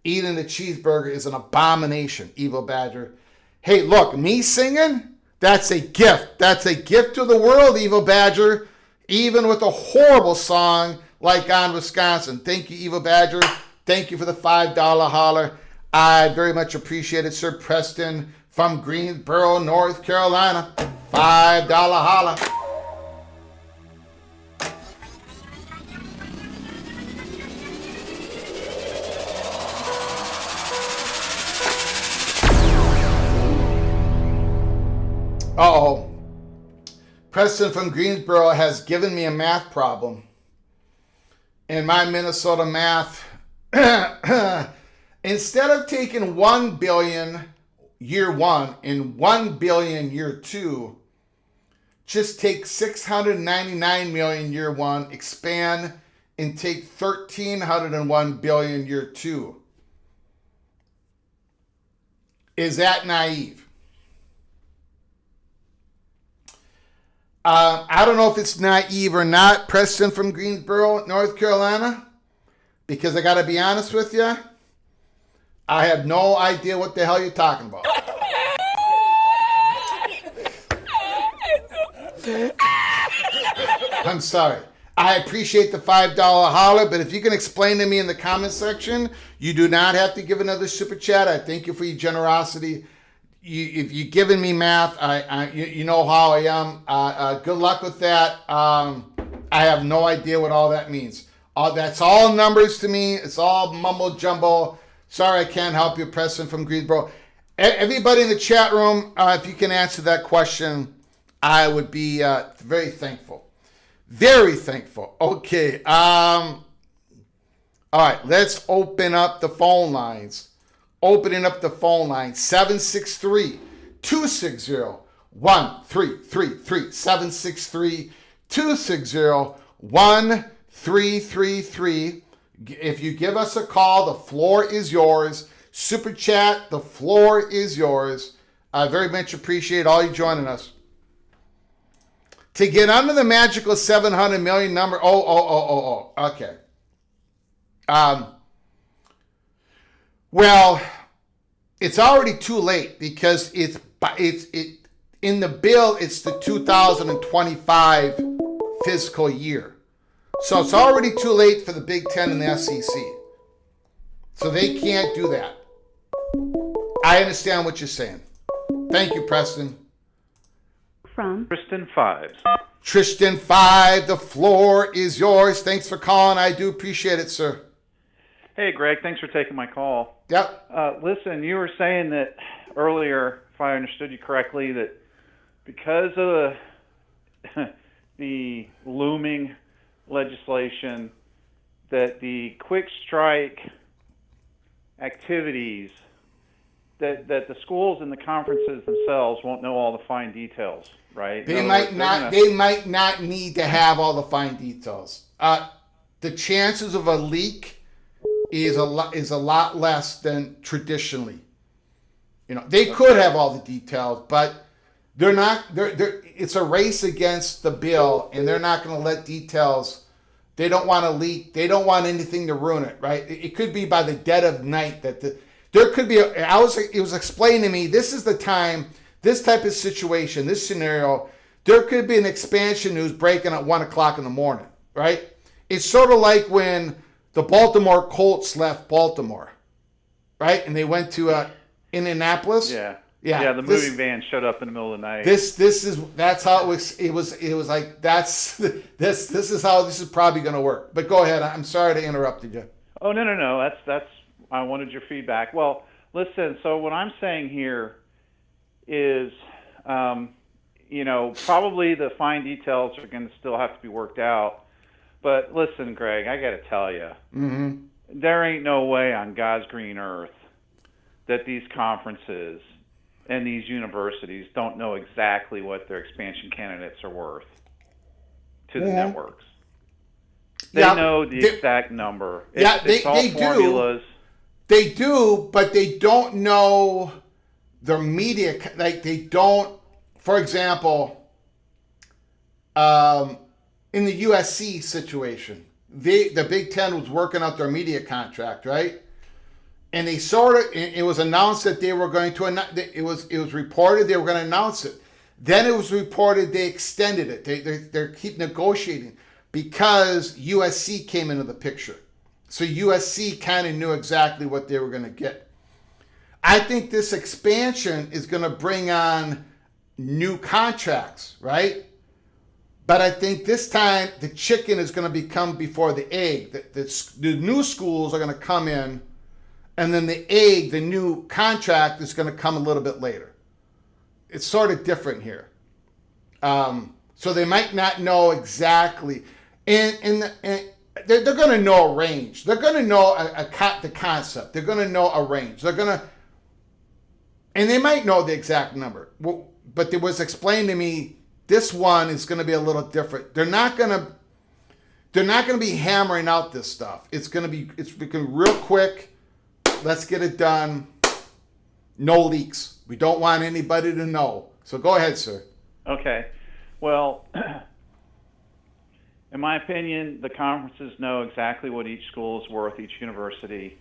Eating a cheeseburger is an abomination, Evil Badger. Hey, look, me singing, that's a gift. That's a gift to the world, Evil Badger, even with a horrible song like on Wisconsin. Thank you, Evil Badger. Thank you for the $5 holler. I very much appreciate it, Sir Preston from Greensboro, North Carolina. $5 holler. Uh-oh. Preston from Greensboro has given me a math problem. In my Minnesota math, instead of taking 1 billion year one and 1 billion year two, just take 699 million year one, expand, and take 1,301 billion year two. Is that naive? I don't know if it's naive or not, Preston from Greensboro, North Carolina, because I got to be honest with you, I have no idea what the hell you're talking about. I'm sorry. I appreciate the $5 holler, but if you can explain to me in the comment section, you do not have to give another super chat. I thank you for your generosity. If you're giving me math, you know how I am. Good luck with that. I have no idea what all that means. That's all numbers to me. It's all mumbo jumbo. Sorry, I can't help you, Preston from Greensboro. Everybody in the chat room, if you can answer that question, I would be very thankful. Very thankful. Okay. All right, let's open up the phone lines. Opening up the phone line, 763-260-1333, 763-260-1333. If you give us a call, the floor is yours. Super chat, the floor is yours. I very much appreciate all you joining us. To get under the magical 700 million number, okay. Well, it's already too late because it's in the bill. It's the 2025 fiscal year, so it's already too late for the Big Ten and the SEC. So they can't do that. I understand what you're saying. Thank you, Preston. From Tristan 5. Tristan 5, the floor is yours. Thanks for calling. I do appreciate it, sir. Hey, Greg, thanks for taking my call. Yep. Listen, you were saying that earlier, if I understood you correctly, that because of the looming legislation, that the quick strike activities that the schools and the conferences themselves won't know all the fine details, right? They might not. They might not need to have all the fine details. The chances of a leak is a lot less than traditionally. They could have all the details, but they're not. It's a race against the bill, and they're not going to let details. They don't want to leak. They don't want anything to ruin it, right? It could be by the dead of night that there could be. It was explained to me. This is the time. This type of situation, this scenario, there could be an expansion news breaking at 1:00 in the morning, right? It's sort of like when the Baltimore Colts left Baltimore, right, and they went to Indianapolis. Yeah. The moving van showed up in the middle of the night. That's how it was. It was like this is how this is probably going to work. But go ahead. I'm sorry to interrupt you. Oh no. That's I wanted your feedback. Well, listen. So what I'm saying here is, probably the fine details are going to still have to be worked out. But listen, Greg, I got to tell you, there ain't no way on God's green earth that these conferences and these universities don't know exactly what their expansion candidates are worth to the networks. They know the exact number. It's all formulas. They do, but they don't know their media. Like they don't, for example, in the USC situation, the Big Ten was working out their media contract, right? And it was announced that they were going to, it was reported they were going to announce it. Then it was reported they extended it. They keep negotiating because USC came into the picture. So USC kind of knew exactly what they were going to get. I think this expansion is going to bring on new contracts, right? But I think this time the chicken is going to become before the egg. The new schools are going to come in, and then the new contract is going to come a little bit later. It's sort of different here. So they might not know exactly. And they're going to know a range. They're going to know the concept. They're going to know a range. And they might know the exact number. But it was explained to me, this one is going to be a little different. They're not going to be hammering out this stuff. It's becoming real quick. Let's get it done. No leaks. We don't want anybody to know. So go ahead, sir. Okay. Well, in my opinion, the conferences know exactly what each school is worth, each university.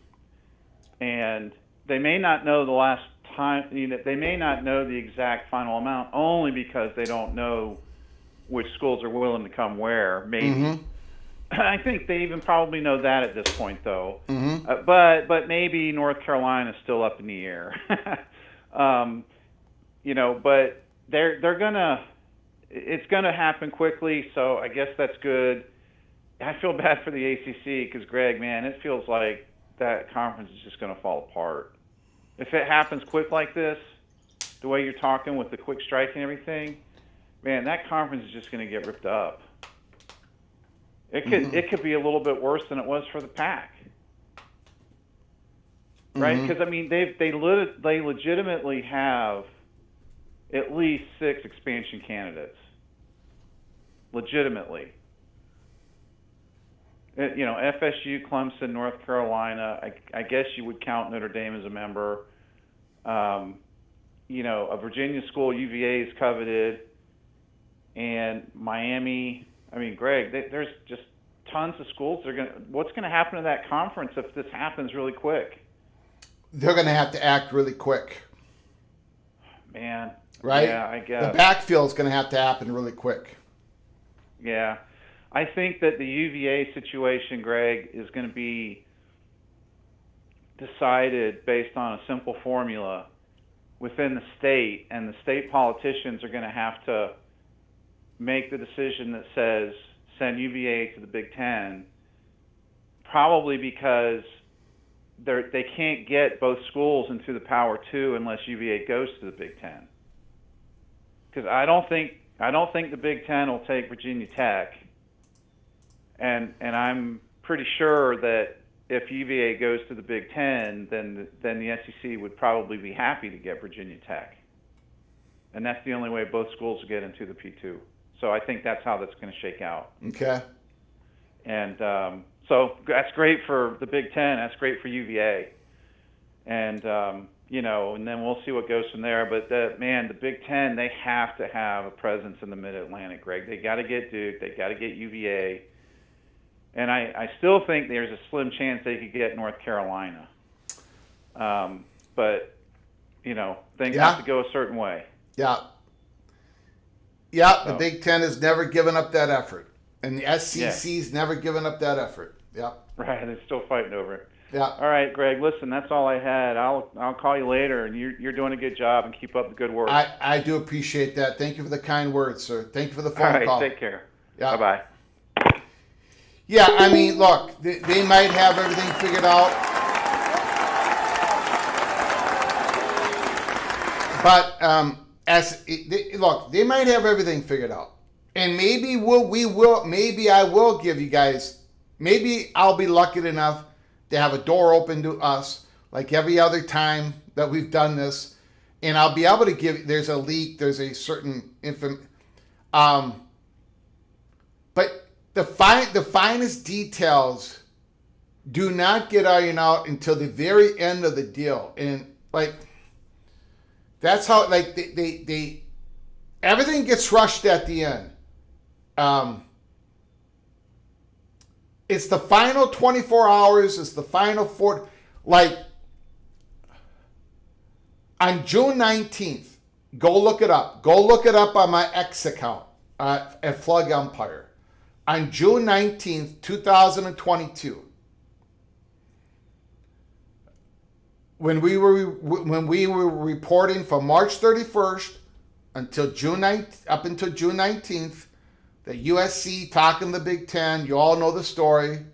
And they may not know the last time, they may not know the exact final amount only because they don't know which schools are willing to come where, maybe. Mm-hmm. I think they even probably know that at this point, though. Mm-hmm. But maybe North Carolina is still up in the air. But they're gonna. It's gonna happen quickly, so I guess that's good. I feel bad for the ACC because Greg, man, it feels like that conference is just gonna fall apart. If it happens quick like this, the way you're talking with the quick strike and everything, man, that conference is just gonna get ripped up. It could be a little bit worse than it was for the PAC, right? Because I mean, they legitimately have at least 6 expansion candidates, legitimately. FSU, Clemson, North Carolina. I guess you would count Notre Dame as a member. A Virginia school, UVA is coveted, and Miami. I mean, Greg, there's just tons of schools. What's going to happen to that conference if this happens really quick? They're going to have to act really quick. Man. Right? Yeah, I guess. The backfill is going to have to happen really quick. Yeah. I think that the UVA situation, Greg, is going to be decided based on a simple formula within the state, and the state politicians are going to have to make the decision that says send UVA to the Big Ten, probably because they can't get both schools into the Power 2 unless UVA goes to the Big Ten. Because I don't think the Big Ten will take Virginia Tech, and I'm pretty sure that if UVA goes to the Big Ten, then the SEC would probably be happy to get Virginia Tech, and that's the only way both schools will get into the P2. So I think that's how that's going to shake out. Okay. And so that's great for the Big Ten. That's great for UVA. And, and then we'll see what goes from there. But, the Big Ten, they have to have a presence in the Mid-Atlantic, Greg. They got to get Duke. They got to get UVA. And I still think there's a slim chance they could get North Carolina. But, things have to go a certain way. Yeah. Yeah, the Big Ten has never given up that effort. And the SEC's never given up that effort. Yeah. Right, they're still fighting over it. Yeah. All right, Greg, listen, that's all I had. I'll call you later, and you're doing a good job, and keep up the good work. I do appreciate that. Thank you for the kind words, sir. Thank you for the phone all right, call. Take care. Yeah. Bye-bye. Yeah, I mean, look, they might have everything figured out. But they might have everything figured out. And maybe maybe I will give you guys, maybe I'll be lucky enough to have a door open to us like every other time that we've done this. And I'll be able to give, there's a leak, there's a certain but the finest details do not get ironed out until the very end of the deal. And that's how, they everything gets rushed at the end. It's the final 24 hours. It's the final 4. On June 19th, go look it up. Go look it up on my X account at Flug Empire. On June 19th, 2022, when we were reporting from March 31st until June 19th, the USC talking the Big Ten. You all know the story.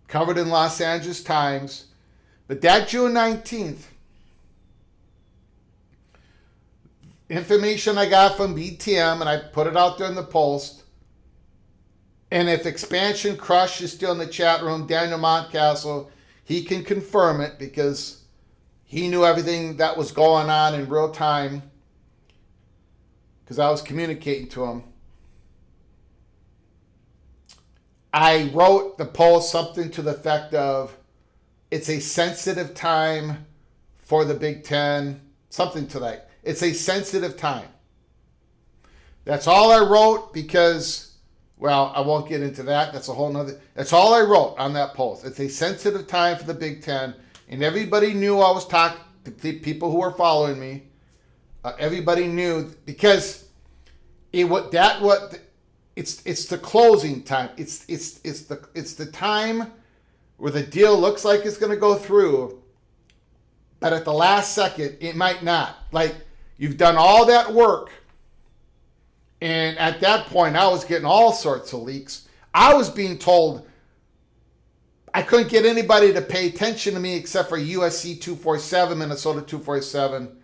Covered in Los Angeles Times. But that June 19th, information I got from BTM, and I put it out there in the Post. And if Expansion Crush is still in the chat room, Daniel Montcastle, he can confirm it because he knew everything that was going on in real time because I was communicating to him. I wrote the post something to the effect of, it's a sensitive time for the Big Ten, something to that. It's a sensitive time. That's all I wrote because, well, I won't get into that. That's a whole nother. That's all I wrote on that post. It's a sensitive time for the Big Ten. And everybody knew I was talking to people who were following me. Everybody knew because it's the closing time. It's the time where the deal looks like it's going to go through, but at the last second it might not. You've done all that work, and at that point I was getting all sorts of leaks. I was being told I couldn't get anybody to pay attention to me except for USC 247, Minnesota 247.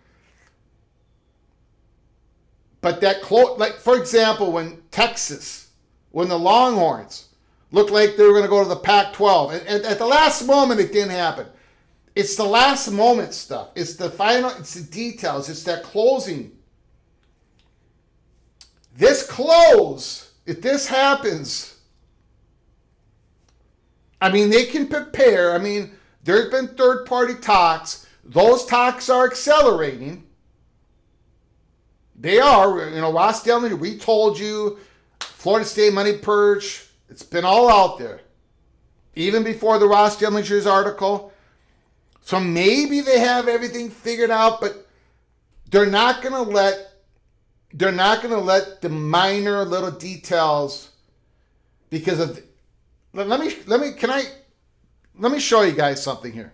But that for example, when the Longhorns looked like they were going to go to the Pac-12, and at the last moment it didn't happen. It's the last moment stuff. It's the final. It's the details. It's that closing. This close, if this happens, they can prepare. There's been third-party talks. Those talks are accelerating. They are. Ross Dellinger, we told you, Florida State money purge. It's been all out there. Even before the Ross Dellinger's article. So maybe they have everything figured out, but they're not going to let the minor little details because of let me show you guys something here.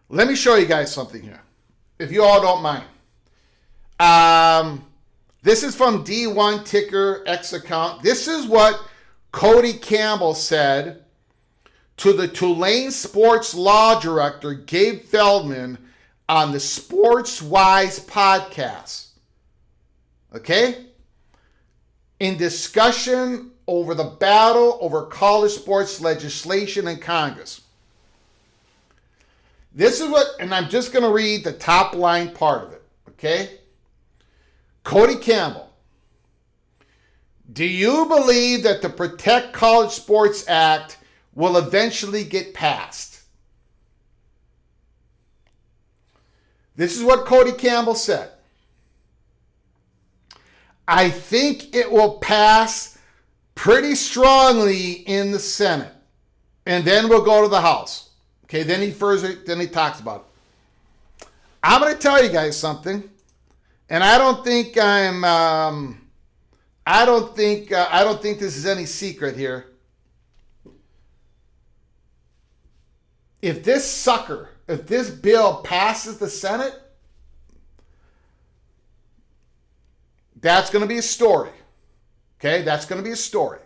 Let me show you guys something here, if you all don't mind. This is from D1 Ticker X account. This is what Cody Campbell said to the Tulane Sports Law Director, Gabe Feldman, on the Sports Wise podcast. Okay? In discussion over the battle over college sports legislation in Congress. This is what, and I'm just going to read the top line part of it, okay? Cody Campbell, do you believe that the Protect College Sports Act will eventually get passed? This is what Cody Campbell said. I think it will pass pretty strongly in the Senate, and then we'll go to the House. Okay, then he talks about it. I'm going to tell you guys something, and I don't think this is any secret here. If this bill passes the Senate, that's going to be a story. Okay, that's going to be a story.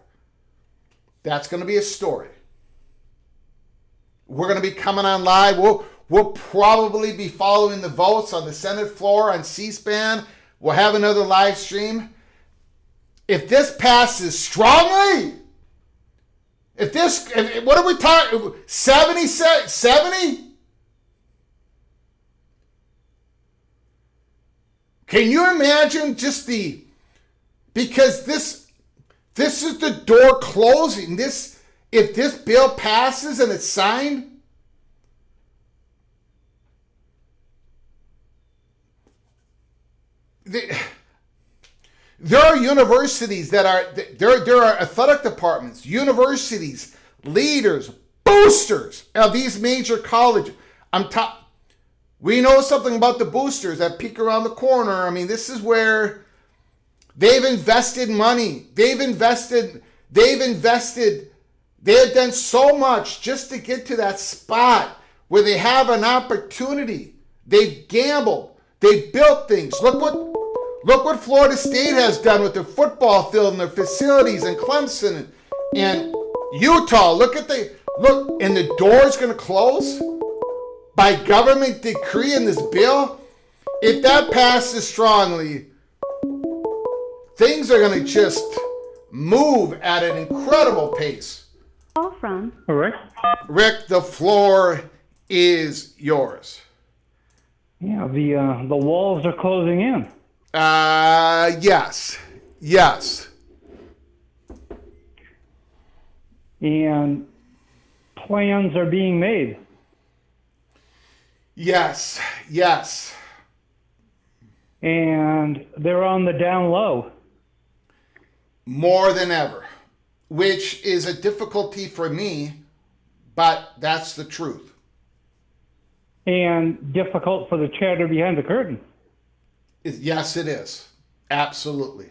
That's going to be a story. We're going to be coming on live. We'll probably be following the votes on the Senate floor on C-SPAN. We'll have another live stream. If this passes strongly, what are we talking? 70? Can you imagine because this is the door closing. If this bill passes and it's signed, there are universities there are athletic departments, universities, leaders, boosters of these major colleges. We know something about the boosters that peek around the corner. I mean, this is where they've invested money. They've done so much just to get to that spot where they have an opportunity. They've gambled. They built things. Look what Florida State has done with their football field and their facilities, and Clemson and Utah. Look, and the door's going to close by government decree in this bill. If that passes strongly, things are going to just move at an incredible pace. Call from Rick? Rick, the floor is yours. Yeah, the walls are closing in. Yes. And plans are being made. Yes. And they're on the down low. More than ever, which is a difficulty for me, but that's the truth. And difficult for the chatter behind the curtain. Yes, it is. Absolutely.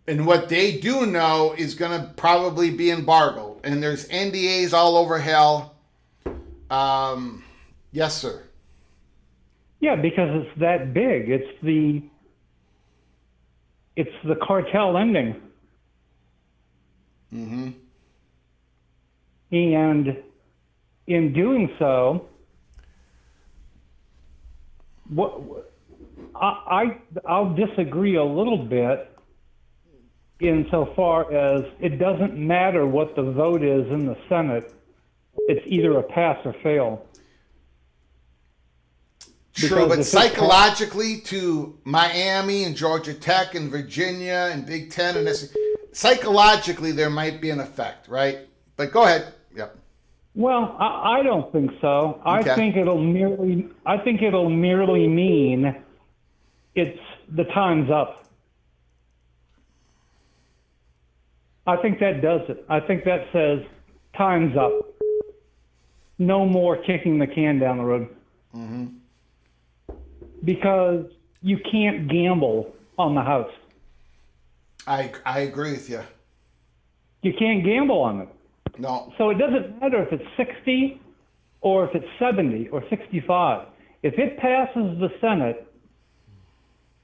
And what they do know is going to probably be embargoed. And there's NDAs all over hell. Yes, sir. Yeah, because it's that big. It's the cartel ending. Mm-hmm. And in doing so, I'll disagree a little bit insofar as it doesn't matter what the vote is in the Senate. It's either a pass or fail. True, but psychologically to Miami and Georgia Tech and Virginia and Big Ten and this, psychologically there might be an effect, right? But go ahead. Yep. Well, I don't think so. Okay. I think it'll merely mean it's the time's up. I think that does it. I think that says time's up. No more kicking the can down the road. Mm-hmm. Because you can't gamble on the House. I agree with you. You can't gamble on it. No. So it doesn't matter if it's 60 or if it's 70 or 65. If it passes the Senate,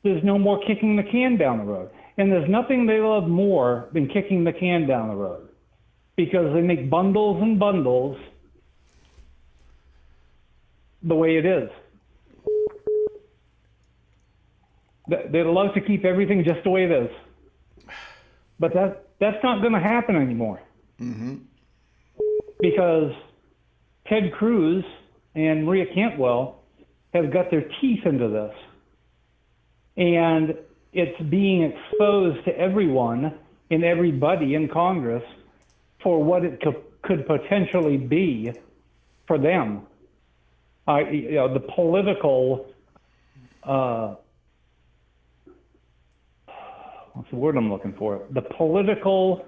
there's no more kicking the can down the road. And there's nothing they love more than kicking the can down the road, because they make bundles and bundles the way it is. They love to keep everything just the way it is. But that's not going to happen anymore. Mm-hmm. Because Ted Cruz and Maria Cantwell have got their teeth into this. And it's being exposed to everyone and everybody in Congress for what it could potentially be for them. The political, what's the word I'm looking for? The political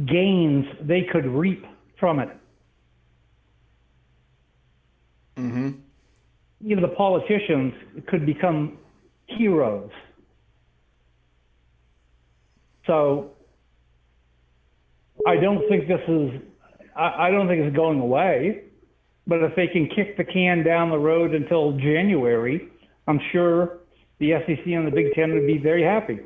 gains they could reap from it. Mm-hmm. The politicians could become heroes. So I don't think I don't think it's going away, but if they can kick the can down the road until January, I'm sure the SEC and the Big Ten would be very happy.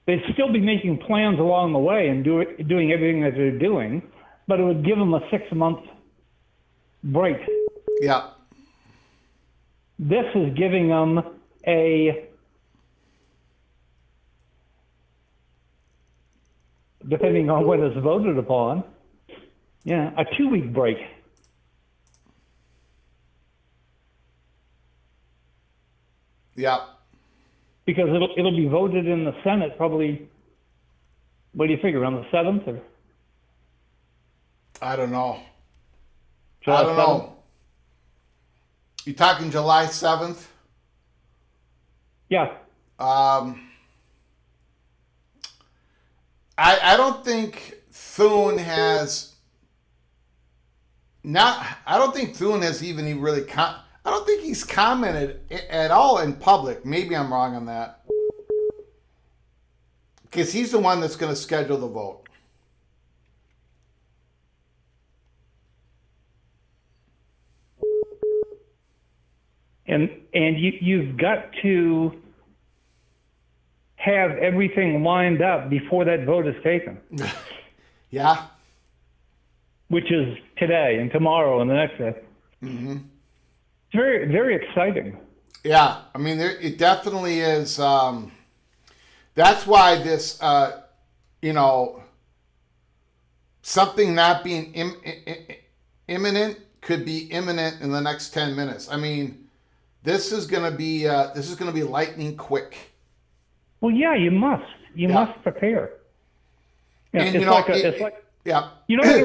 They'd still be making plans along the way and doing everything that they're doing, but it would give them a 6-month break. Yeah. This is giving them depending on what is voted upon, a 2-week break. Yeah. Because it'll be voted in the Senate probably, what do you figure, on the 7th? Or? I don't know. July I don't 7th? know. You talking July 7th? Yeah. I don't think Thune has even really I don't think he's commented at all in public. Maybe I'm wrong on that. Because he's the one that's going to schedule the vote. And you've got to have everything lined up before that vote is taken. Yeah. Which is today and tomorrow and the next day. Mm-hmm. It's very, very exciting. Yeah. I mean, it definitely is. That's why this, something not being imminent could be imminent in the next 10 minutes. I mean, this is going to be lightning quick. Well, yeah, you must. You must prepare. Yeah, And, it's like yeah. You know what it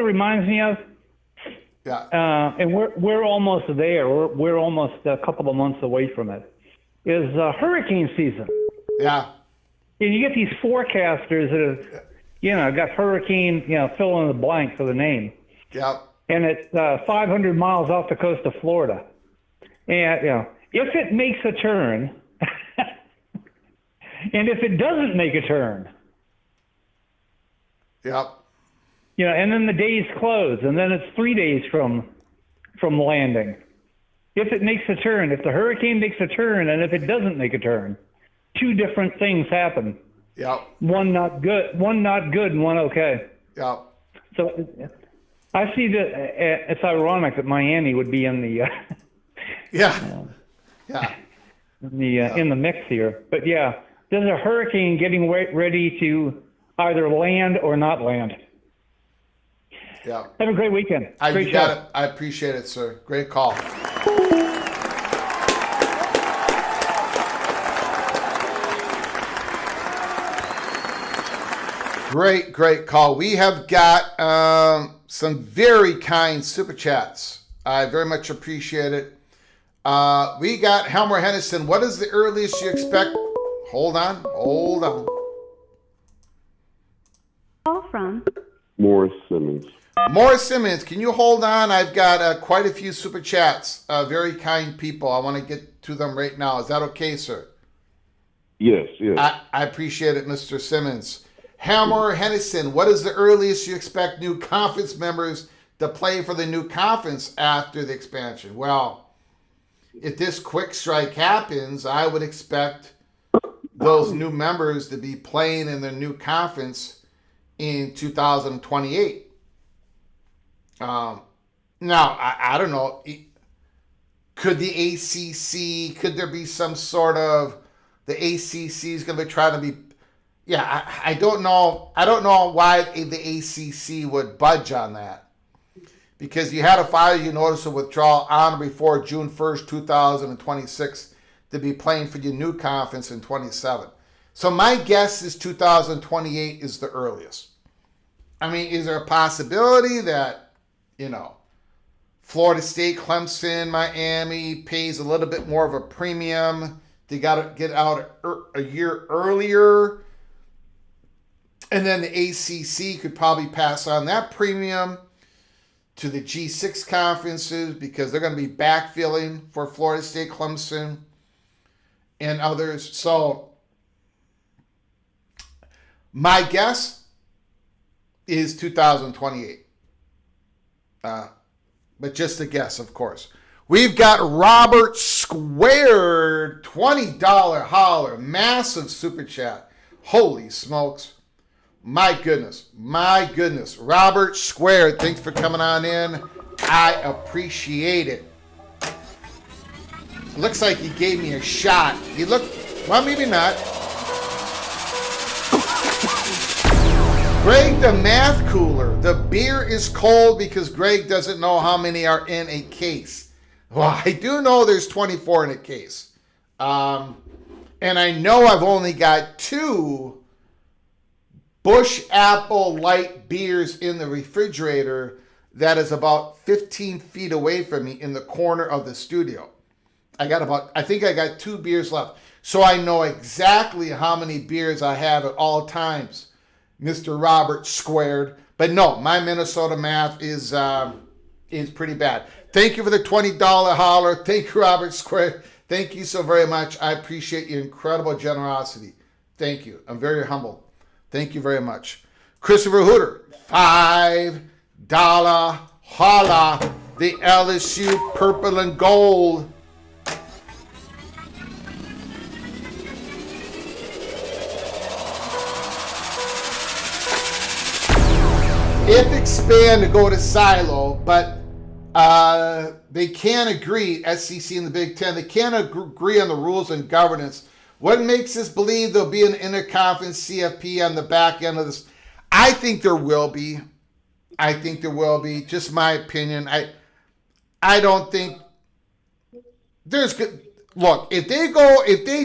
reminds me of? Yeah. And we're almost there. We're almost a couple of months away from it. Is hurricane season. Yeah. And you get these forecasters that have, got hurricane, fill in the blank for the name. Yeah. And it's 500 miles off the coast of Florida. And if it makes a turn, and if it doesn't make a turn, Yep. And then the days close, and then it's 3 days from landing. If it makes a turn, if the hurricane makes a turn, and if it doesn't make a turn, 2 different things happen. Yep. One not good, and one okay. Yep. So I see that it's ironic that Miami would be in the in the mix here. But yeah, there's a hurricane getting ready to either land or not land. Yeah. Have a great weekend. You got it. I appreciate it, sir. Great call. Great call. We have got some very kind super chats. I very much appreciate it. We got Helmer Henderson. What is the earliest you expect? Hold on. Call from Mohr Simmons. Mohr Simmons, can you hold on? I've got quite a few super chats. Very kind people. I want to get to them right now. Is that okay, sir? Yes. I appreciate it, Mr. Simmons. Helmer Henderson, what is the earliest you expect new conference members to play for the new conference after the expansion? Well, if this quick strike happens, I would expect those new members to be playing in their new conference in 2028. Now, I don't know. Could the ACC, could there be some sort of, the ACC is going to be trying to be Yeah, I don't know. I don't know why the ACC would budge on that, because you had to file your notice of withdrawal on or before June 1st, 2026 to be playing for your new conference in 27. So my guess is 2028 is the earliest. I mean, is there a possibility that, Florida State, Clemson, Miami pays a little bit more of a premium? They got to get out a year earlier. And then the ACC could probably pass on that premium to the G6 conferences because they're going to be backfilling for Florida State, Clemson, and others. So my guess is 2028. But just a guess, of course. We've got Robert Squared, $20 holler, massive super chat. Holy smokes. My goodness. Robert Squared, thanks for coming on in. I appreciate it. Looks like he gave me a shot. Well, maybe not. Greg the math cooler. The beer is cold because Greg doesn't know how many are in a case. Well, I do know there's 24 in a case. And I know I've only got 2 Bush Apple Light beers in the refrigerator that is about 15 feet away from me in the corner of the studio. I think I got 2 beers left. So I know exactly how many beers I have at all times, Mr. Robert Squared. But no, my Minnesota math is pretty bad. Thank you for the $20 holler. Thank you, Robert Squared. Thank you so very much. I appreciate your incredible generosity. Thank you. I'm very humble. Thank you very much. Christopher Hooter, $5 holla. The LSU purple and gold. If expand to go to silo, but they can't agree, SEC and the Big Ten, they can't agree on the rules and governance. What makes us believe there'll be an interconference CFP on the back end of this? I think there will be. Just my opinion. I don't think there's good. Look, if they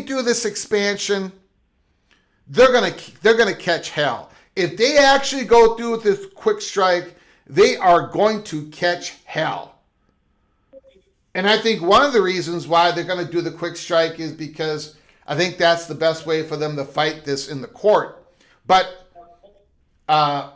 do this expansion, they're gonna catch hell. If they actually go through with this quick strike, they are going to catch hell. And I think one of the reasons why they're going to do the quick strike is because I think that's the best way for them to fight this in the court. But and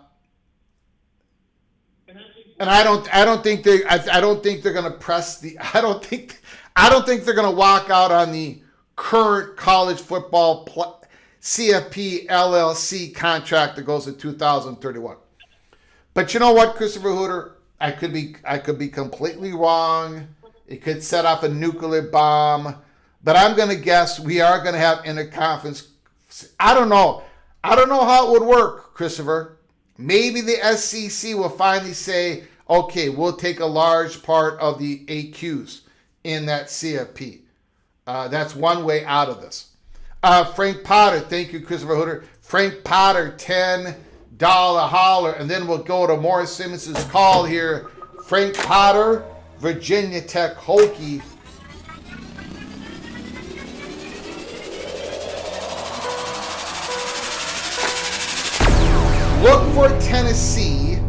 I don't think they're going to press the. I don't think they're going to walk out on the current college football CFP LLC contract that goes to 2031. But you know what, Christopher Hooter? I could be completely wrong. It could set off a nuclear bomb. But I'm going to guess we are going to have interconference. I don't know how it would work, Christopher. Maybe the SEC will finally say, okay, we'll take a large part of the AQs in that CFP. That's one way out of this. Frank Potter, thank you, Christopher Hooter. Frank Potter, $10 holler. And then we'll go to Mohr Simmons' call here. Frank Potter, Virginia Tech Hokie. Look for Tennessee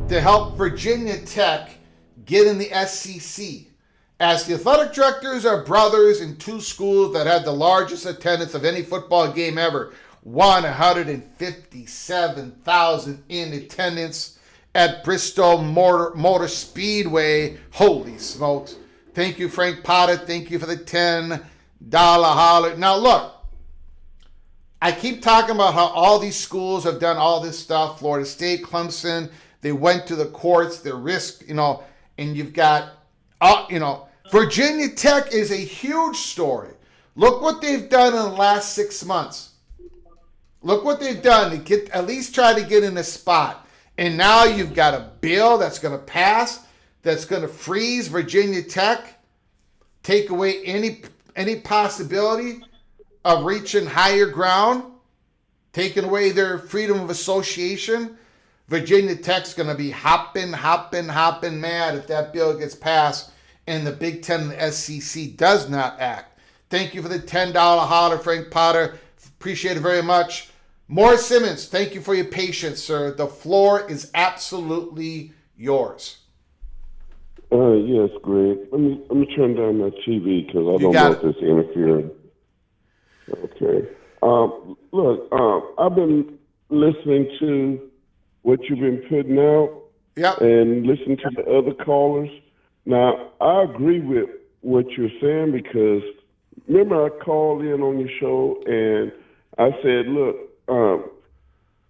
to help Virginia Tech get in the SEC. As the athletic directors are brothers in 2 schools that had the largest attendance of any football game ever, 157,000 in attendance at Bristol Motor Speedway. Holy smokes. Thank you, Frank Potter. Thank you for the $10 holler. Now, look, I keep talking about how all these schools have done all this stuff. Florida State, Clemson, they went to the courts, they risked, and you've got, Virginia Tech is a huge story. Look what they've done in the last 6 months. Look what they've done to at least try to get in a spot. And now you've got a bill that's going to pass that's going to freeze Virginia Tech, take away any possibility of reaching higher ground. taking away their freedom of association, Virginia Tech's going to be hopping mad if that bill gets passed and the Big Ten and the SEC does not act. Thank you for the $10 holler, Frank Potter. Appreciate it very much. Mohr Simmons, thank you for your patience, sir. The floor is absolutely yours. Yes, Greg. Let me turn down that TV because I don't know if it's interfering. Okay. Look, I've been listening to what you've been putting out and listening to the other callers. Now, I agree with what you're saying because remember I called in on your show and I said, look,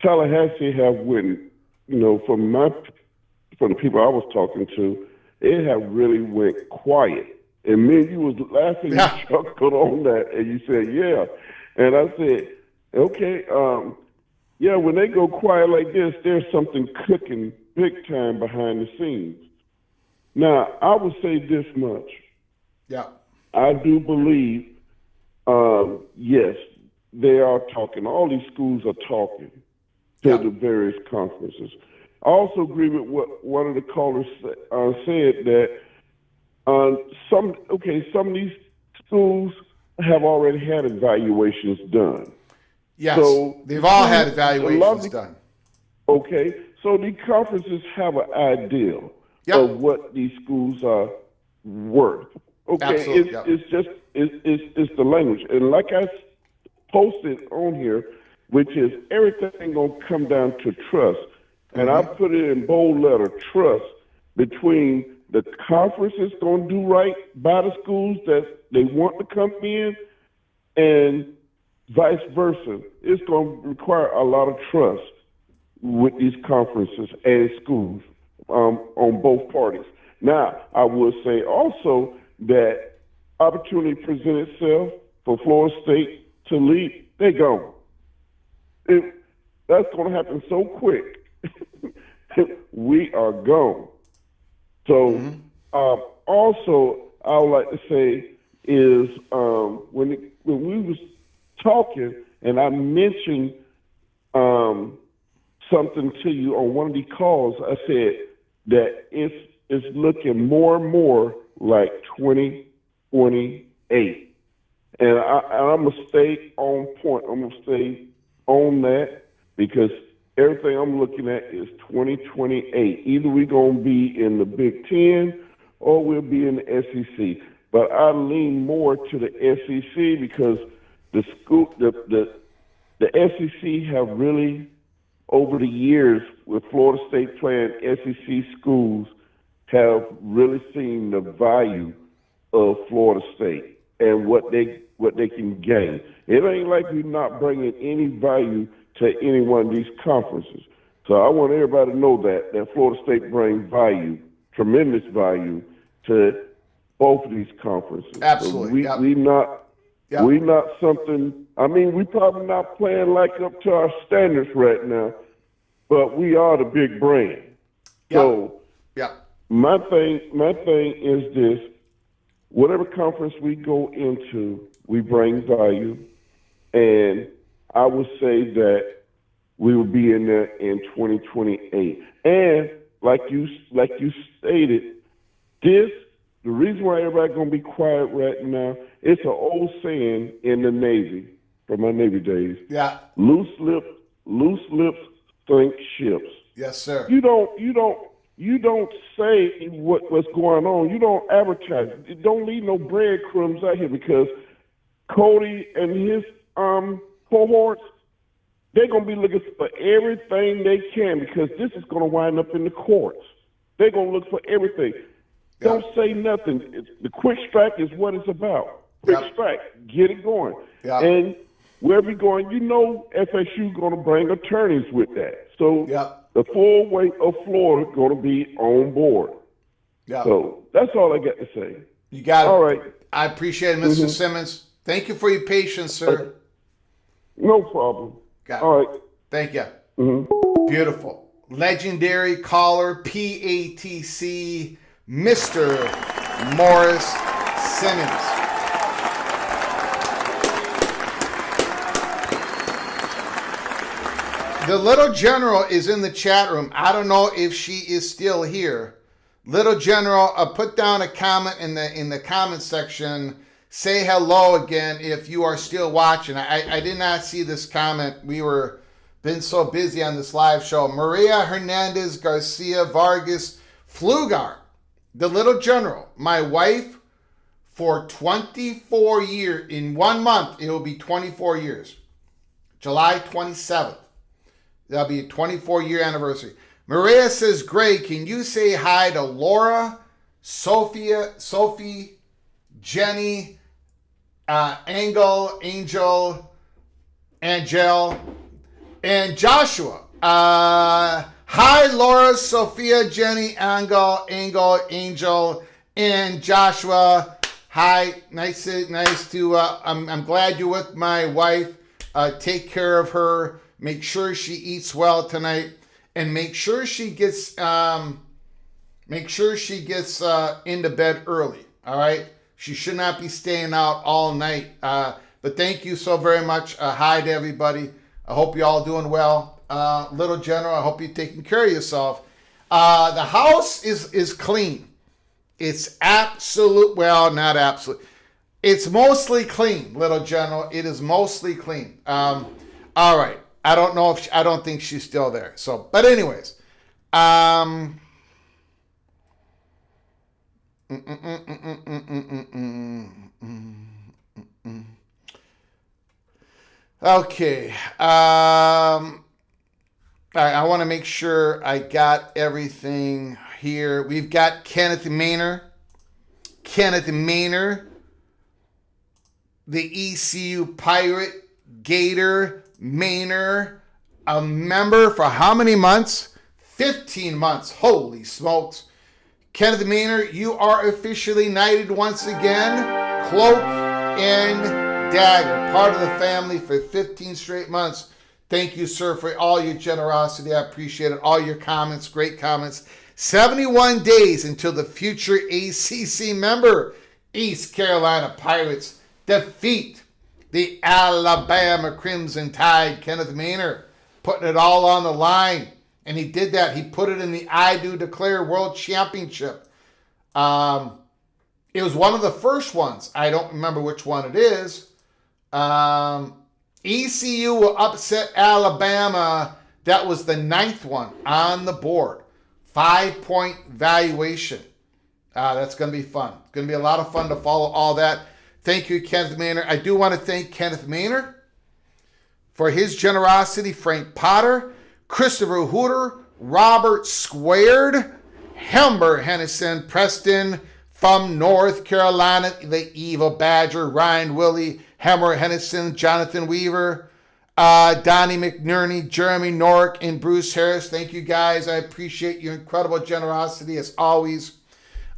Tallahassee have went, from the people I was talking to, it have really went quiet. And me and you was laughing, you chuckled on that, and you said, yeah. And I said, okay, when they go quiet like this, there's something cooking big time behind the scenes. Now, I would say this much. Yeah. I do believe, yes, they are talking. All these schools are talking to the various conferences. I also agree with what one of the callers said that some of these schools have already had evaluations done. Yes, so they've all had evaluations done. Okay, so the conferences have an idea of what these schools are worth. Okay, it's the language, and like I posted on here, which is everything gonna come down to trust. And I put it in bold letter, trust between the conferences going to do right by the schools that they want to come in and vice versa. It's going to require a lot of trust with these conferences and schools on both parties. Now, I will say also that opportunity present itself for Florida State to lead. They gone. That's going to happen so quick. We are gone. So also, I would like to say is when we was talking and I mentioned something to you on one of the calls, I said that it's looking more and more like 2028. And I'm going to stay on point. I'm going to stay on that because everything I'm looking at is 2028. Either we're going to be in the Big Ten or we'll be in the SEC. But I lean more to the SEC because the SEC have really, over the years with Florida State playing SEC schools, have really seen the value of Florida State and what they can gain. It ain't like we're not bringing any value to any one of these conferences. So I want everybody to know that Florida State brings value, tremendous value to both of these conferences. Absolutely. So we not something, we probably not playing like up to our standards right now, but we are the big brand. So my thing is this, whatever conference we go into, we bring value, and I would say that we will be in there in 2028. And like you stated, the reason why everybody's going to be quiet right now, it's an old saying in the Navy, from my Navy days. Yeah. Loose lips sink ships. Yes, sir. You don't say what's going on. You don't advertise. You don't leave no breadcrumbs out here because Cody and his cohorts, they're going to be looking for everything they can because this is going to wind up in the courts. They're going to look for everything. Yeah. Don't say nothing. The quick strike is what it's about. Quick strike. Get it going. Yeah. And wherever you're going, FSU going to bring attorneys with that. So the full weight of Florida going to be on board. Yeah. So that's all I got to say. You got it. All right. I appreciate it, Mr. Simmons. Thank you for your patience, sir. No problem. Got it. All right. Thank you. Beautiful. Legendary caller, PATC, Mr. Morris Simmons. The little general is in the chat room. I don't know if she is still here. Little general, put down a comment in the comment section. Say hello again if you are still watching. I did not see this comment. We were been so busy on this live show. Maria Hernandez Garcia Vargas Flugar, the little general, my wife for 24 years. In 1 month, it will be 24 years. July 27th. That'll be a 24-year anniversary. Maria says, Greg, can you say hi to Laura, Sophie, Jenny, Angel, Angel, and Joshua. Hi, Laura, Sophia, Jenny, Angel, and Joshua. Hi, nice to. I'm glad you're with my wife. Take care of her. Make sure she eats well tonight, and make sure she gets into bed early. All right. She should not be staying out all night. But thank you so very much. Hi to everybody. I hope you're all doing well. Little General, I hope you're taking care of yourself. The house is clean. It's not absolute. It's mostly clean, Little General. It is mostly clean. All right. I don't think she's still there. So, but anyways, okay. I want to make sure I got everything here. We've got Kenneth Maynor, the ECU Pirate, Gator, Maynor, a member for how many months? 15 months. Holy smokes. Kenneth Maynor, you are officially knighted once again. Cloak and Dagger, part of the family for 15 straight months. Thank you, sir, for all your generosity. I appreciate it. All your comments, great comments. 71 days until the future ACC member, East Carolina Pirates, defeat the Alabama Crimson Tide. Kenneth Maynor putting it all on the line. And he did that. He put it in the I Do Declare World Championship. It was one of the first ones. I don't remember which one it is. ECU will upset Alabama. That was the 9th one on the board. 5-point valuation. That's going to be fun. It's going to be a lot of fun to follow all that. Thank you, Kenneth Maynor. I do want to thank Kenneth Maynor for his generosity. Frank Potter, Christopher Hooter, Robert Squared, Helmer Hennison, Preston from North Carolina, the Eva Badger, Ryan Willie, Helmer Hennison, Jonathan Weaver, Donnie McNerney, Jeremy Nork, and Bruce Harris. Thank you guys. I appreciate your incredible generosity as always.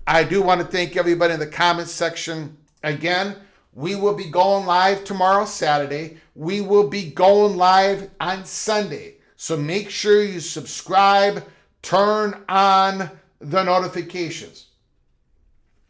I do want to thank everybody in the comments section. Again, we will be going live tomorrow, Saturday. We will be going live on Sunday. So make sure you subscribe, turn on the notifications.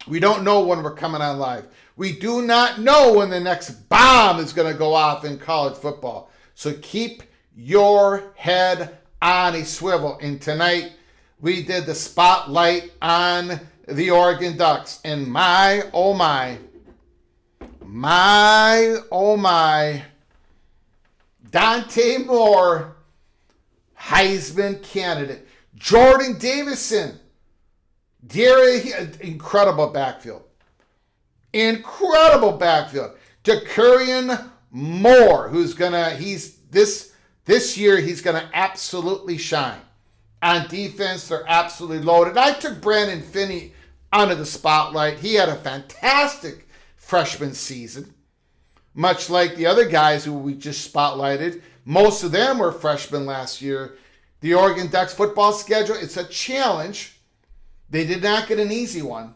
We don't know when we're coming on live. We do not know when the next bomb is going to go off in college football. So keep your head on a swivel. And tonight we did the spotlight on the Oregon Ducks. And my, oh my, Dante Mohr, Heisman candidate. Jordan Davison, incredible backfield. Decurion Mohr, this year he's gonna absolutely shine. On defense, they're absolutely loaded. I took Brandon Finney under the spotlight. He had a fantastic freshman season, much like the other guys who we just spotlighted. Most of them were freshmen last year. The Oregon Ducks football schedule, it's a challenge. They did not get an easy one.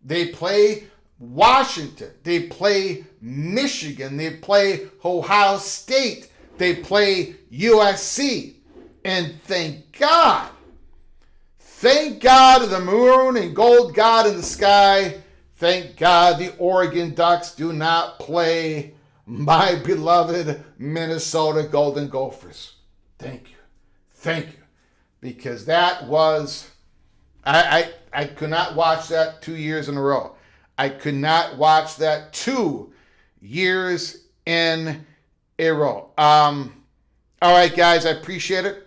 They play Washington. They play Michigan. They play Ohio State. They play USC. And thank God of the moon and gold God in the sky, thank God the Oregon Ducks do not play my beloved Minnesota Golden Gophers. Thank you. Thank you. Because that was, I could not watch that 2 years in a row. I could not watch that 2 years in a row. All right, guys, I appreciate it.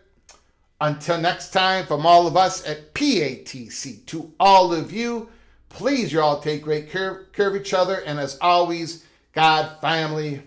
Until next time, from all of us at PATC, to all of you, please, you all take great care of each other. And as always, God, family,